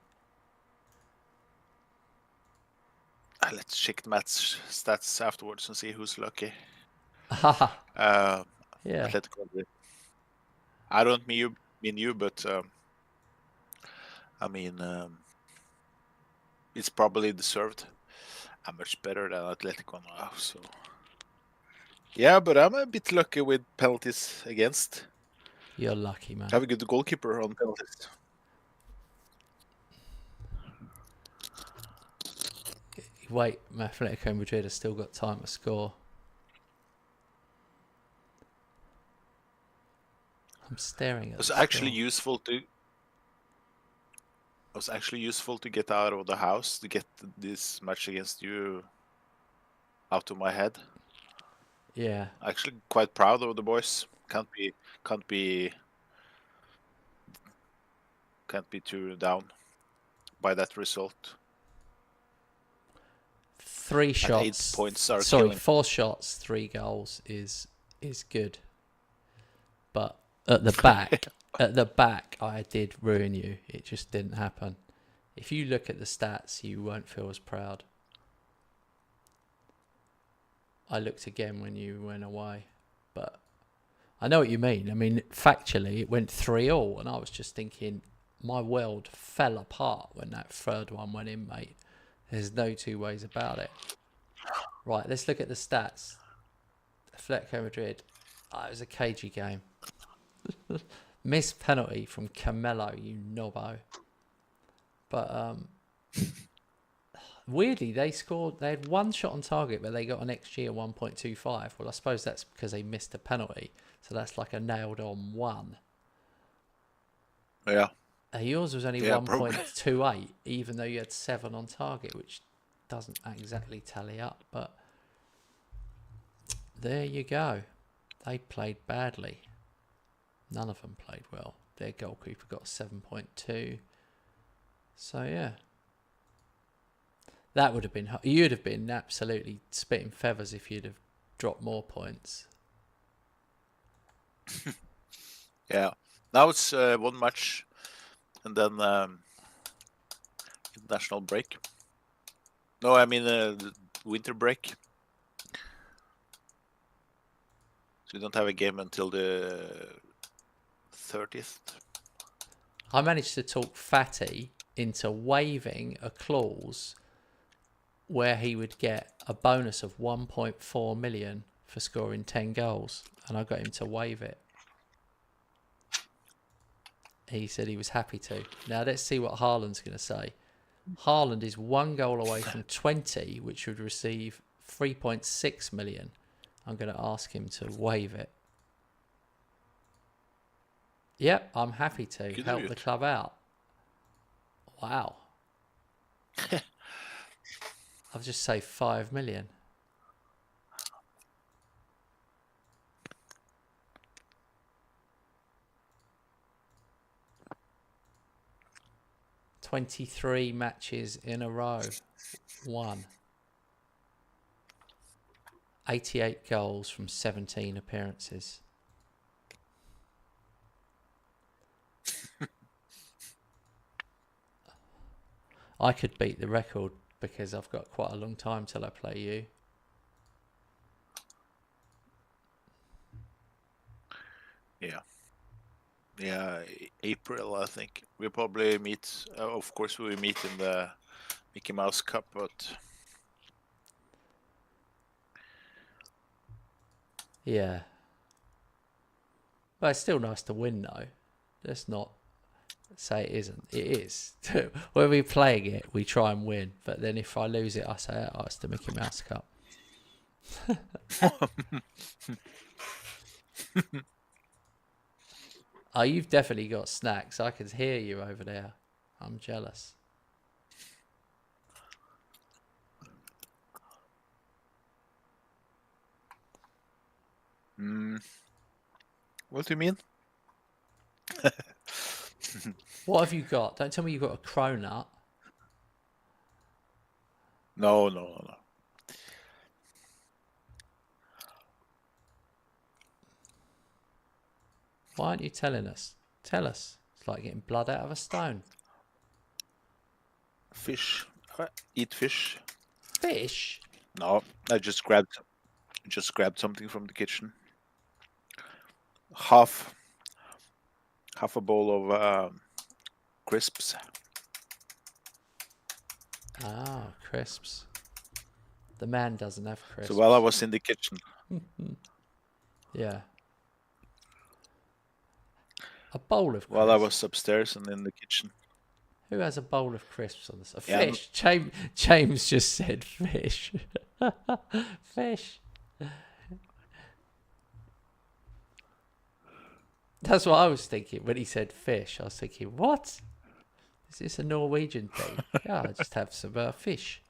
Let's check the match stats afterwards and see who's lucky. Yeah. Atletico Madrid. I don't mean you, but I mean it's probably deserved. I'm much better than Atletico now, so yeah. But I'm a bit lucky with penalties against. You're lucky, man. I have a good goalkeeper on penalties. Wait, Atletico Madrid has still got time to score. I'm staring at. It was actually useful to get out of the house to get this match against you out of my head. Yeah. Actually, quite proud of the boys. Can't be too down by that result. 3 shots. 8 points are Sorry, killing. 4 shots, 3 goals is good. But at the back, I did ruin you. It just didn't happen. If you look at the stats, you won't feel as proud. I looked again when you went away, but I know what you mean. I mean, factually, it went 3-3, and I was just thinking, my world fell apart when that third one went in, mate. There's no two ways about it. Right, let's look at the stats. Atletico Madrid. It was a cagey game. Missed penalty from Camelo, you knobbo. But weirdly, they had one shot on target, but they got an XG of 1.25. Well, I suppose that's because they missed a penalty. So that's like a nailed on 1. Yeah. Yours was only Yeah, probably. 1.28, even though you had 7 on target, which doesn't exactly tally up. But there you go. They played badly. None of them played well. Their goalkeeper got 7.2. So, yeah. That would have been... You'd have been absolutely spitting feathers if you'd have dropped more points. Yeah. Now it's one match and then international break. No, I mean the winter break. So we don't have a game until the 30th. I managed to talk Fatty into waiving a clause where he would get a bonus of 1.4 million for scoring 10 goals, and I got him to waive it. He said he was happy to. Now let's see what Haaland's going to say. Haaland is 1 goal away from 20, which would receive 3.6 million. I'm going to ask him to waive it. Yep, I'm happy to help the club out. Wow. I'll just say 5 million. "23 matches in a row. Won. 88 goals from 17 appearances." I could beat the record because I've got quite a long time till I play you. Yeah. Yeah, April, I think. We'll probably meet, of course, we will meet in the Mickey Mouse Cup, but... Yeah. But it's still nice to win, though. Let's not say it isn't. It is. When we're playing it, we try and win. But then if I lose it, I say, oh, it's the Mickey Mouse Cup. Oh, you've definitely got snacks. I can hear you over there. I'm jealous. What do you mean? What have you got? Don't tell me you've got a cronut. No. Why aren't you telling us? Tell us. It's like getting blood out of a stone. Fish. Eat fish. Fish? No, I just grabbed something from the kitchen. Half a bowl of crisps. Ah, crisps. The man doesn't have crisps. So while I was in the kitchen. Yeah. A bowl of crisps. While I was upstairs and in the kitchen. Who has a bowl of crisps on this? A Yeah, fish. James just said fish. Fish. That's what I was thinking when he said fish. I was thinking, what? Is this a Norwegian thing? Yeah, I just have some fish.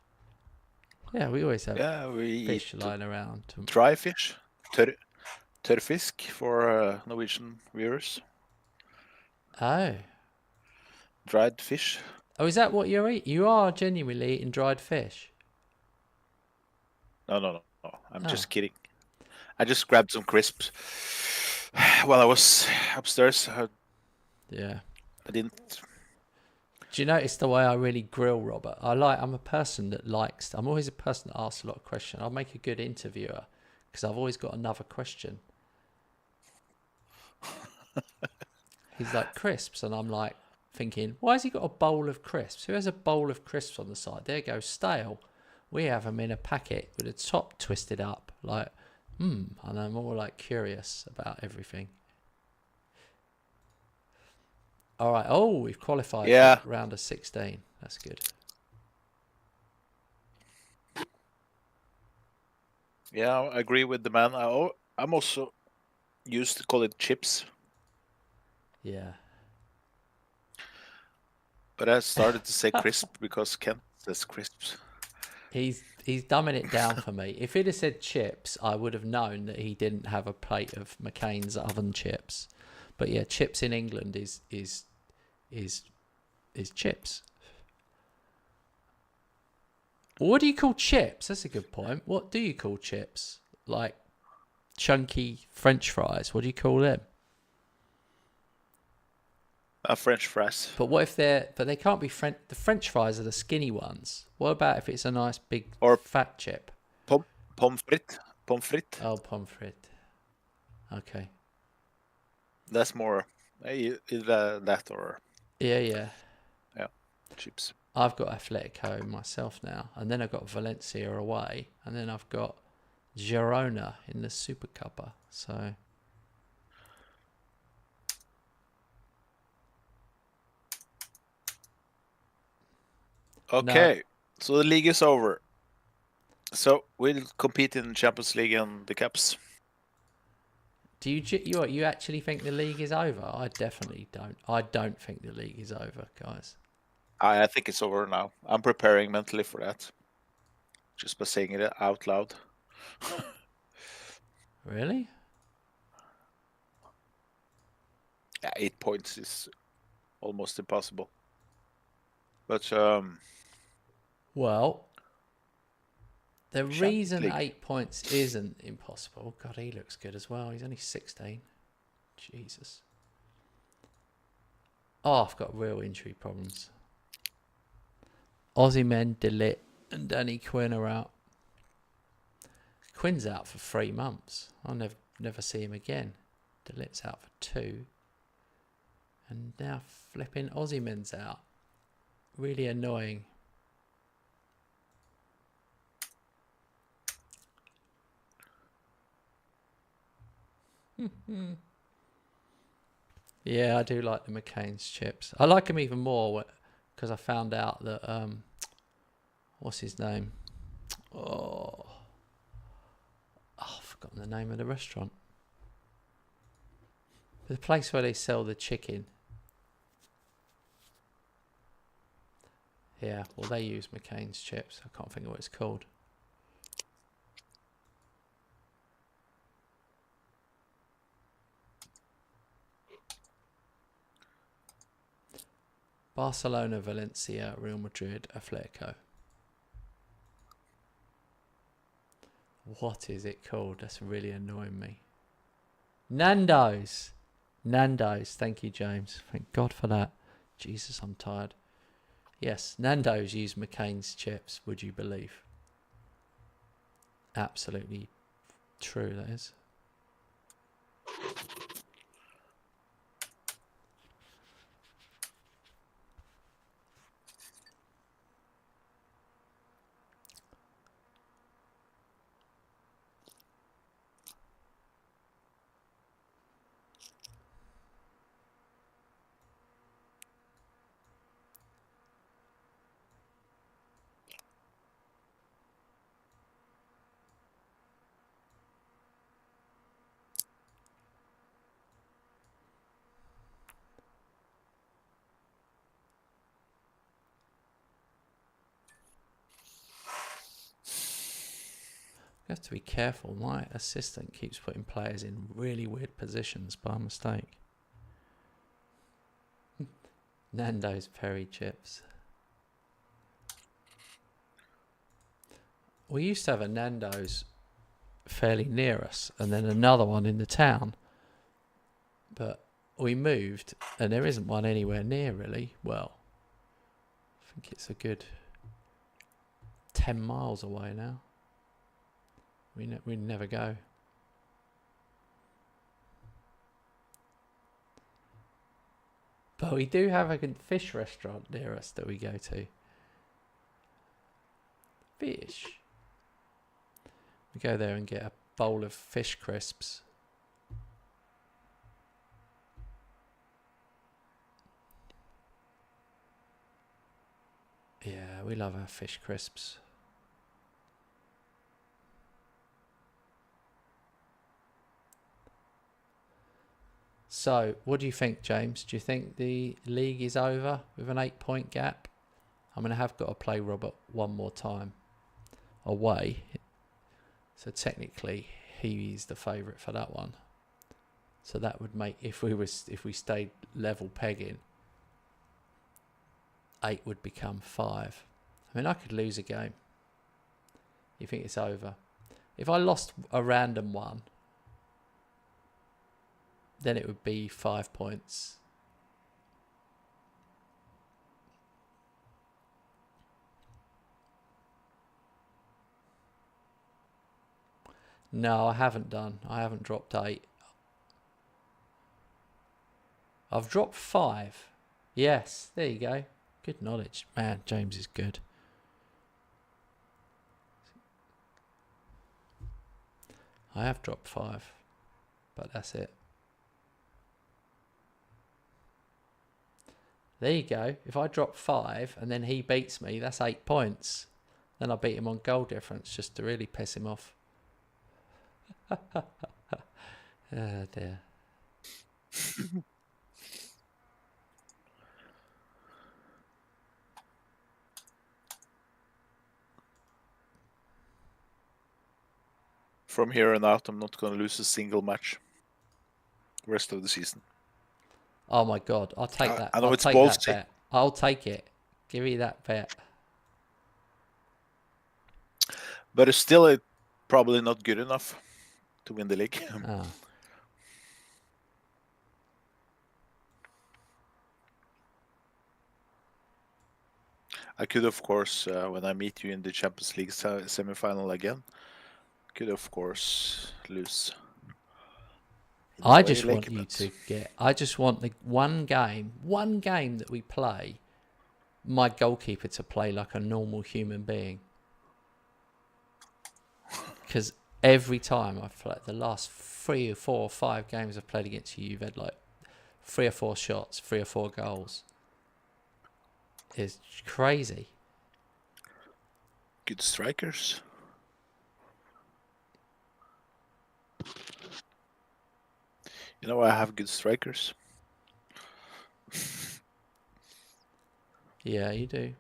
Yeah, we always have we fish eat lying around. dry fish. Tørrfisk for Norwegian viewers. Oh. Dried fish. Oh, is that what you're eating? You are genuinely eating dried fish? No. I'm just kidding. I just grabbed some crisps while I was upstairs. Yeah. I didn't. Do you notice the way I really grill Robert? I'm a person that likes... I'm always a person that asks a lot of questions. I'll make a good interviewer because I've always got another question. He's like, crisps. And I'm like thinking, why has he got a bowl of crisps? Who has a bowl of crisps on the side? There goes stale. We have them in a packet with the top twisted up. Like, and I'm all like curious about everything. All right. Oh, we've qualified for round of 16. That's good. Yeah, I agree with the man. I'm also used to call it chips, Yeah. but I started to say crisp because Kent says crisps. He's dumbing it down for me. If he'd have said chips, I would have known that he didn't have a plate of McCain's oven chips. But yeah, chips in England is chips. What do you call chips? That's a good point. What do you call chips? Like chunky French fries. What do you call them? French fries. But what if but they can't be French. The French fries are the skinny ones. What about if it's a nice big Or fat chip? pommes frites. Pommes frites. Oh, pommes frites. Okay. That's more either that or Yeah. yeah, chips. I've got Atletico myself now, and then I've got Valencia away, and then I've got Girona in the Super Cuppa. So no, Okay, so the league is over. So we'll compete in the Champions League and the Cups. do you actually think the league is over? I definitely don't. I don't think the league is over, guys. I think it's over now. I'm preparing mentally for that, just by saying it out loud. Really? Yeah, 8 points is almost impossible. But Well, the Champions reason League. 8 points isn't impossible. God, he looks good as well. He's only 16. Jesus. Oh, I've got real injury problems. Aussie men, Delit, and Danny Quinn are out. Quinn's out for 3 months. I'll never see him again. Delit's out for 2. And now flipping Aussie men's out. Really annoying. Yeah, I do like the McCain's chips. I like them even more because I found out that what's his name? Oh, I've forgotten the name of the restaurant. The place where they sell the chicken. Yeah, well, they use McCain's chips. I can't think of what it's called. Barcelona, Valencia, Real Madrid, Atletico. What is it called? That's really annoying me. Nando's. Nando's. Thank you, James. Thank God for that. Jesus, I'm tired. Yes, Nando's use McCain's chips, would you believe? Absolutely true, that is. You have to be careful. My assistant keeps putting players in really weird positions by mistake. Nando's Perry chips. We used to have a Nando's fairly near us and then another one in the town. But we moved and there isn't one anywhere near, really. Well, I think it's a good 10 miles away now. We never go. But we do have a good fish restaurant near us that we go to. Fish. We go there and get a bowl of fish crisps. Yeah, we love our fish crisps. So, what do you think, James? Do you think the league is over with an 8-point gap? I mean, I have got to play Robert one more time away. So technically, he's the favourite for that one. So that would make, if we stayed level pegging, 8 would become 5. I mean, I could lose a game. You think it's over? If I lost a random one, then it would be 5 points. No, I haven't done. I haven't dropped 8. I've dropped 5. Yes, there you go. Good knowledge. Man, James is good. I have dropped 5, but that's it. There you go. If I drop 5 and then he beats me, that's 8 points. Then I beat him on goal difference just to really piss him off. Oh dear. From here on out, I'm not going to lose a single match rest of the season. Oh my God, I'll take that. I know I'll it's take ballsy. that bet. I'll take it. Give me that bet. But it's still probably not good enough to win the league. Oh. I could, of course, when I meet you in the Champions League semi-final again, could, of course, lose. I just want you to get... I just want the one game that we play, my goalkeeper to play like a normal human being. Because every time I've played, the last 3 or 4 or 5 games I've played against you, you've had like 3 or 4 shots, 3 or 4 goals. It's crazy. Good strikers. You know, I have good strikers. Yeah, you do.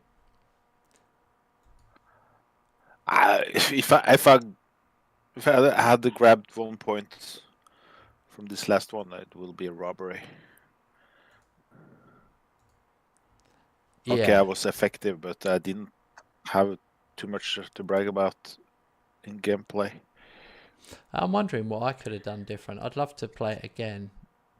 If I had grabbed 1 point from this last one, it will be a robbery. Yeah. Okay, I was effective, but I didn't have too much to brag about in gameplay. I'm wondering what I could have done different. I'd love to play it again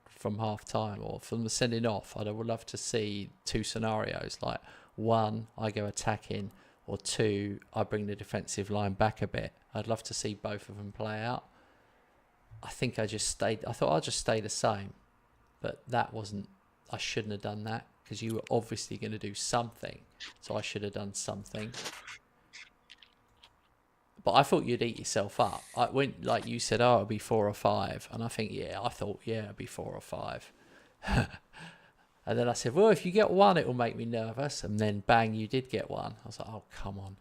from half time or from the sending off. I would love to see 2 scenarios, like 1, I go attacking, or 2, I bring the defensive line back a bit. I'd love to see both of them play out. I think I thought I'd just stay the same, but that wasn't, I shouldn't have done that because you were obviously going to do something, so I should have done something. But I thought you'd eat yourself up. I went, like you said, oh, it'll be 4 or 5. And I think, I thought, it'll be 4 or 5. And then I said, well, if you get 1, it'll make me nervous. And then bang, you did get 1. I was like, oh, come on.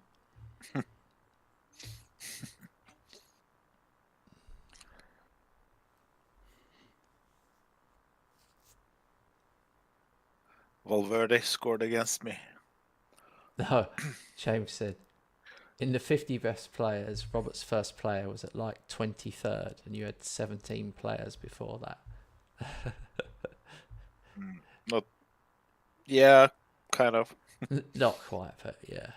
Valverde scored against me. No, James said, in the 50 best players, Robert's first player was at like 23rd, and you had 17 players before that. Not, yeah, kind of. Not quite, but yeah.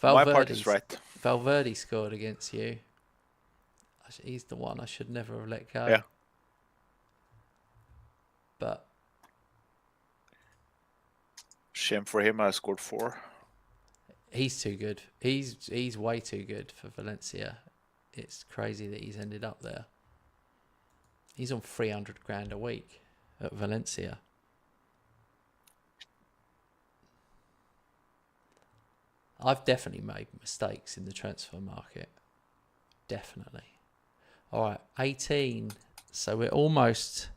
My part is right. Valverde scored against you. He's the one I should never have let go. Yeah. But Shame for him, I scored 4. he's too good. He's way too good for Valencia. It's crazy that he's ended up there. He's on 300 grand a week at Valencia. I've definitely made mistakes in the transfer market. Definitely. All right, 18. So we're almost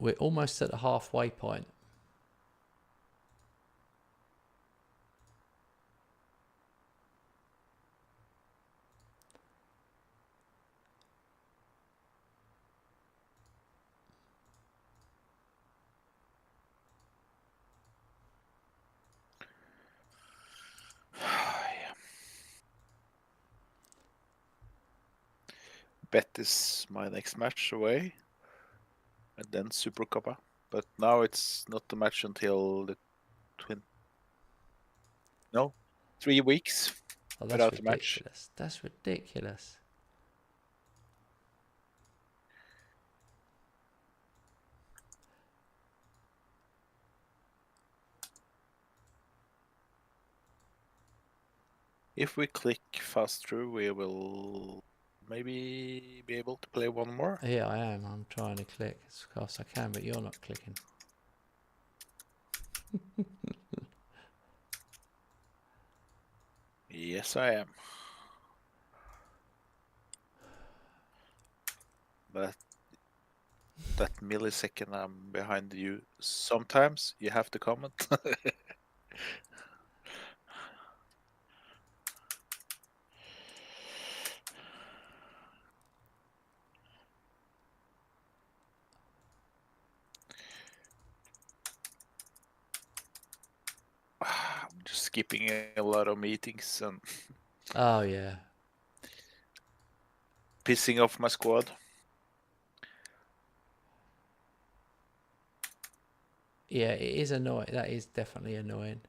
at the halfway point. Betis my next match away, and then Supercopa. But now it's not the match until the 3 weeks Oh, that's without the match. ridiculous. That's ridiculous. If we click fast through, we will maybe be able to play one more. Yeah, I am. I'm trying to click as fast as I can, but you're not clicking. Yes, I am. But that millisecond I'm behind you, sometimes you have to comment. I'm just skipping a lot of meetings and Oh, yeah. pissing off my squad. Yeah, it is annoying. That is definitely annoying.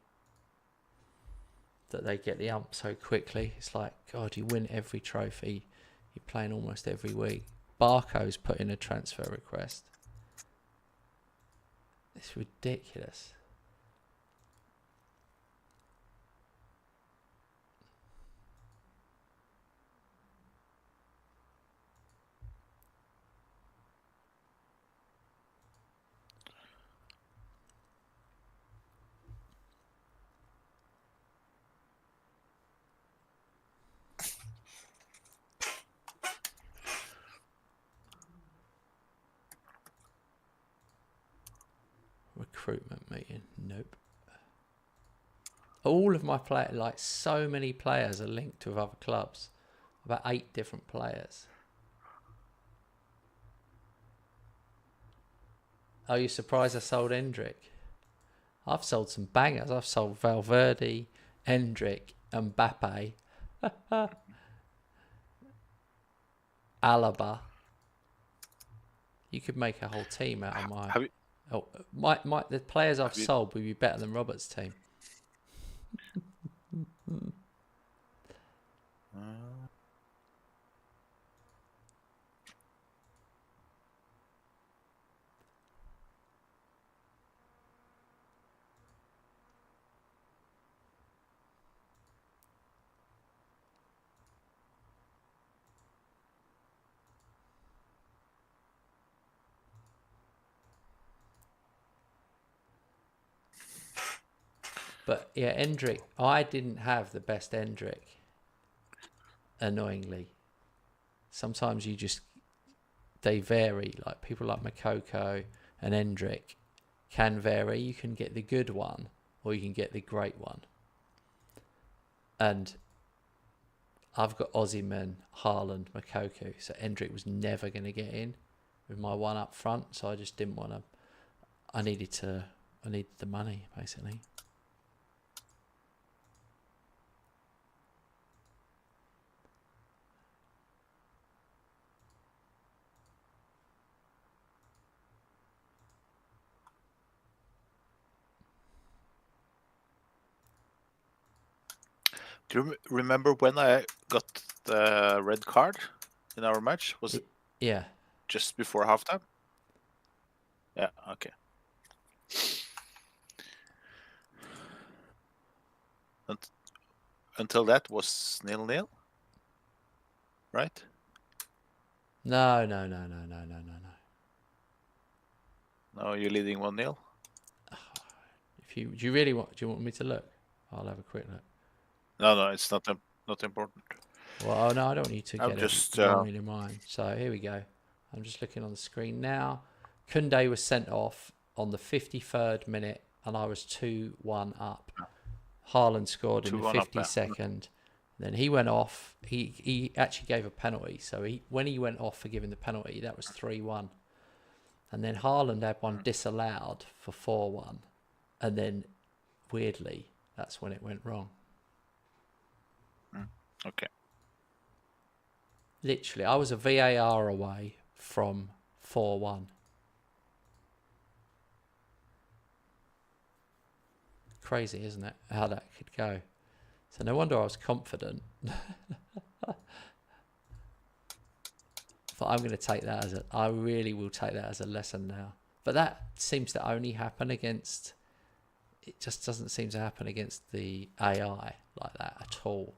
That they get the ump so quickly. It's like, God, you win every trophy. You're playing almost every week. Barco's put in a transfer request. It's ridiculous. Recruitment meeting. Nope. All of my like so many players are linked with other clubs. About 8 different players. Are you surprised I sold Endrick? I've sold some bangers. I've sold Valverde, Endrick, Mbappe, Alaba. You could make a whole team out of my. The players I've sold would be better than Robert's team. But yeah, Endrick, I didn't have the best Endrick, annoyingly. Sometimes they vary. Like people like Makoko and Endrick can vary. You can get the good one or you can get the great one. And I've got Ozyman, Haaland, Makoko, so Endrick was never going to get in with my one up front, so I just didn't want to. I needed the money, basically. Do you remember when I got the red card in our match? Was it just before halftime? Yeah, okay. Until that was 0-0, right? No. Now you're leading 1-0. Do you want me to look? I'll have a quick look. No, it's not important. Well, no, I don't want you to get just it wrong in your mind. So here we go. I'm just looking on the screen now. Koundé was sent off on the 53rd minute, and I was 2-1 up. Haaland scored in the 52nd. Then he went off. He actually gave a penalty. So when he went off for giving the penalty, that was 3-1. And then Haaland had one disallowed for 4-1. And then, weirdly, that's when it went wrong. Okay. Literally, I was a VAR away from 4-1. Crazy, isn't it? How that could go. So no wonder I was confident. But I'm going to take that I really will take that as a lesson now. But that seems to only happen against, it just doesn't seem to happen against the AI like that at all.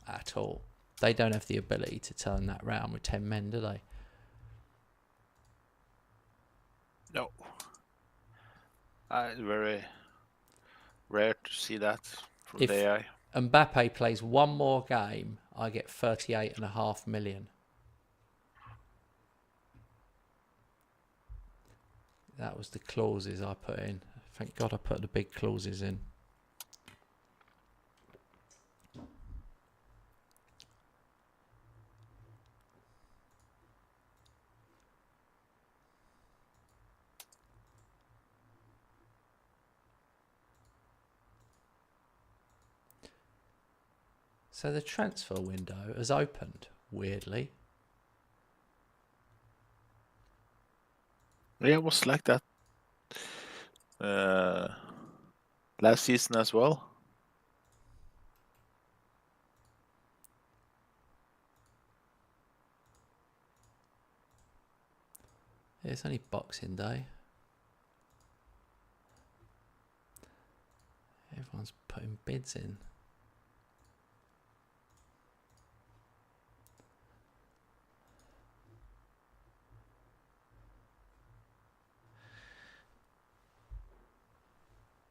At all. They don't have the ability to turn that round with 10 men, do they? No. Very rare to see that from the AI. If Mbappe plays one more game, I get 38.5 million. That was the clauses I put in. Thank God I put the big clauses in. So the transfer window has opened, weirdly. Yeah, it was like that last season as well. It's only Boxing Day. Everyone's putting bids in.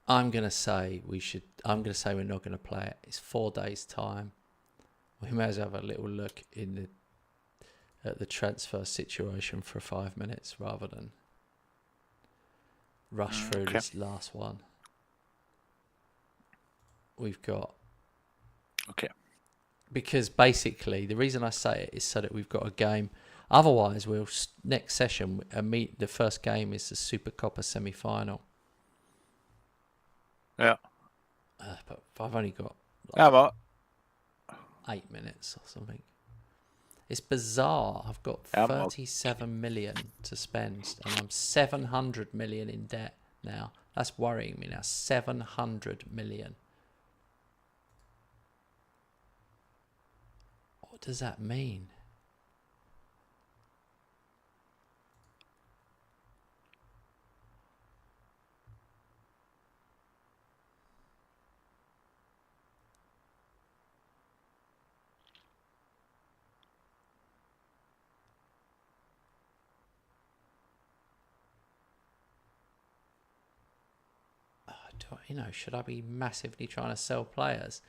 I'm going to say we're not going to play it. It's 4 days' time. We may as well have a little look at the transfer situation for 5 minutes rather than rush through this last one. We've got... Okay. Because basically, the reason I say it is so that we've got a game. Otherwise, next session, the first game is the Super Copa semi-final. Yeah. But I've only got 8 minutes or something. It's bizarre. I've got 37 million to spend, and I'm 700 million in debt now. That's worrying me now. 700 million. What does that mean? Should I be massively trying to sell players?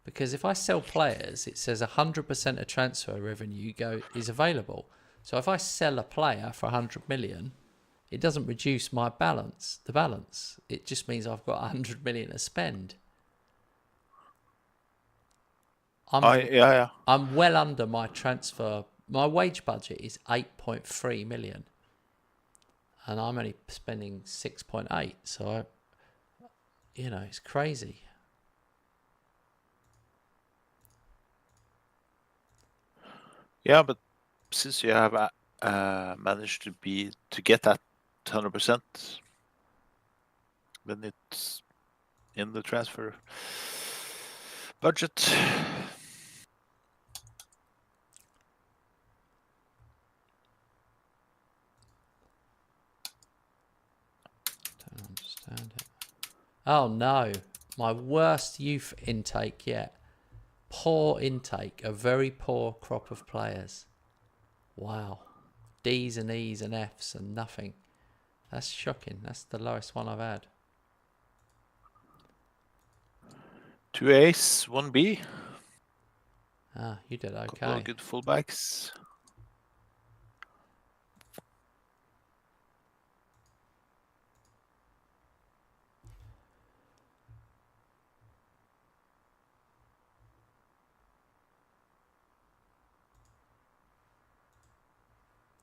Because if I sell players, it says 100% of transfer revenue is available. So if I sell a player for 100 million, it doesn't reduce the balance. It just means I've got 100 million to spend. I'm well under my transfer. My wage budget is 8.3 million. And I'm only spending 6.8. So, it's crazy. Yeah, but since you have managed to get that 100%, then it's in the transfer budget. Don't understand it. Oh no, my worst youth intake yet. Poor intake, a very poor crop of players. Wow. D's and E's and F's and nothing. That's shocking. That's the lowest one I've had. 2 A's, 1 B. Ah, you did okay. Couple of good fullbacks.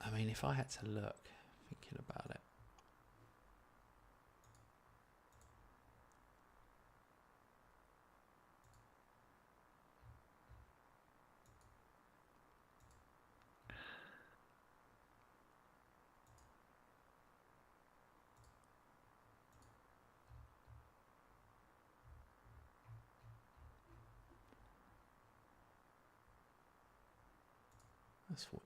I mean, if I had to look, thinking about it. That's what.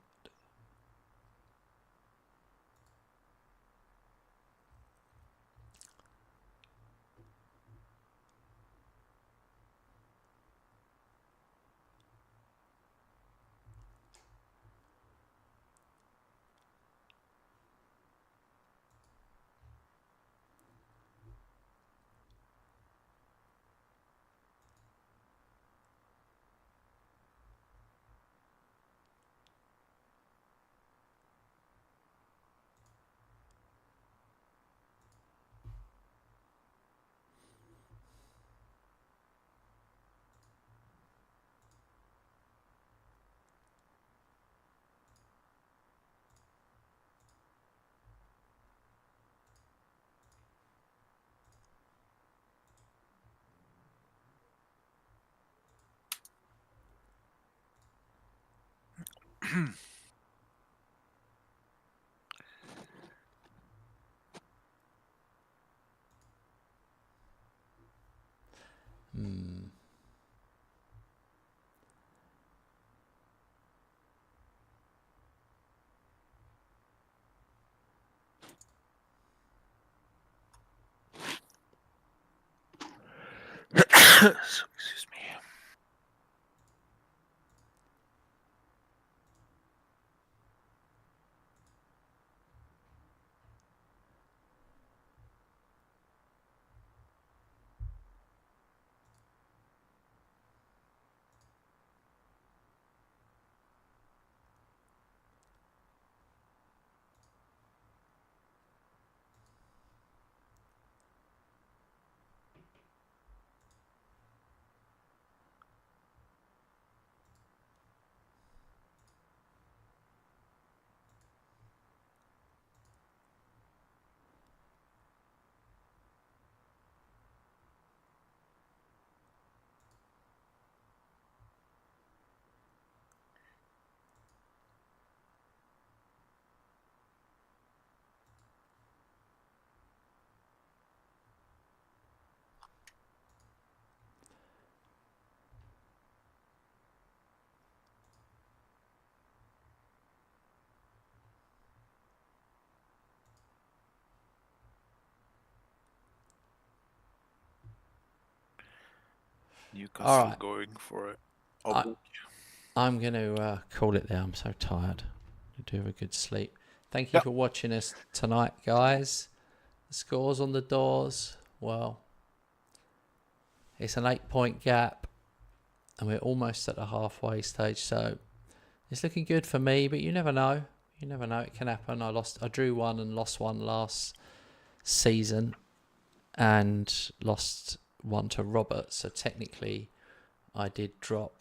Excuse me. Newcastle right. going for it. I'm going to call it there. I'm so tired. I do have a good sleep. Thank you Yeah. for watching us tonight, guys. The scores on the doors. Well, it's an 8-point gap, and we're almost at the halfway stage. So it's looking good for me, but you never know. You never know. It can happen. I drew one and lost one last season, and lost one to Robert. So technically, I did drop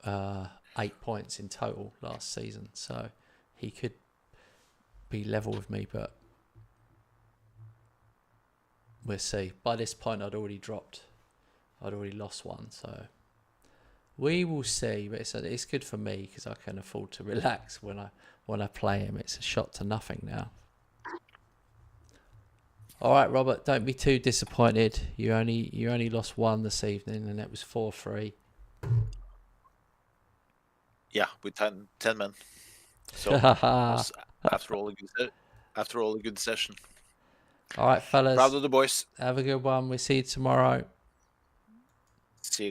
8 points in total last season. So he could be level with me, but we'll see. By this point, I'd already lost one. So we will see. But it's good for me because I can afford to relax when I play him. It's a shot to nothing now. All right, Robert, don't be too disappointed. You only lost one this evening, and it was 4-3. Yeah, with 10 men. So was after all a good session. All right, fellas. Proud of the boys. Have a good one. We'll see you tomorrow. See you guys.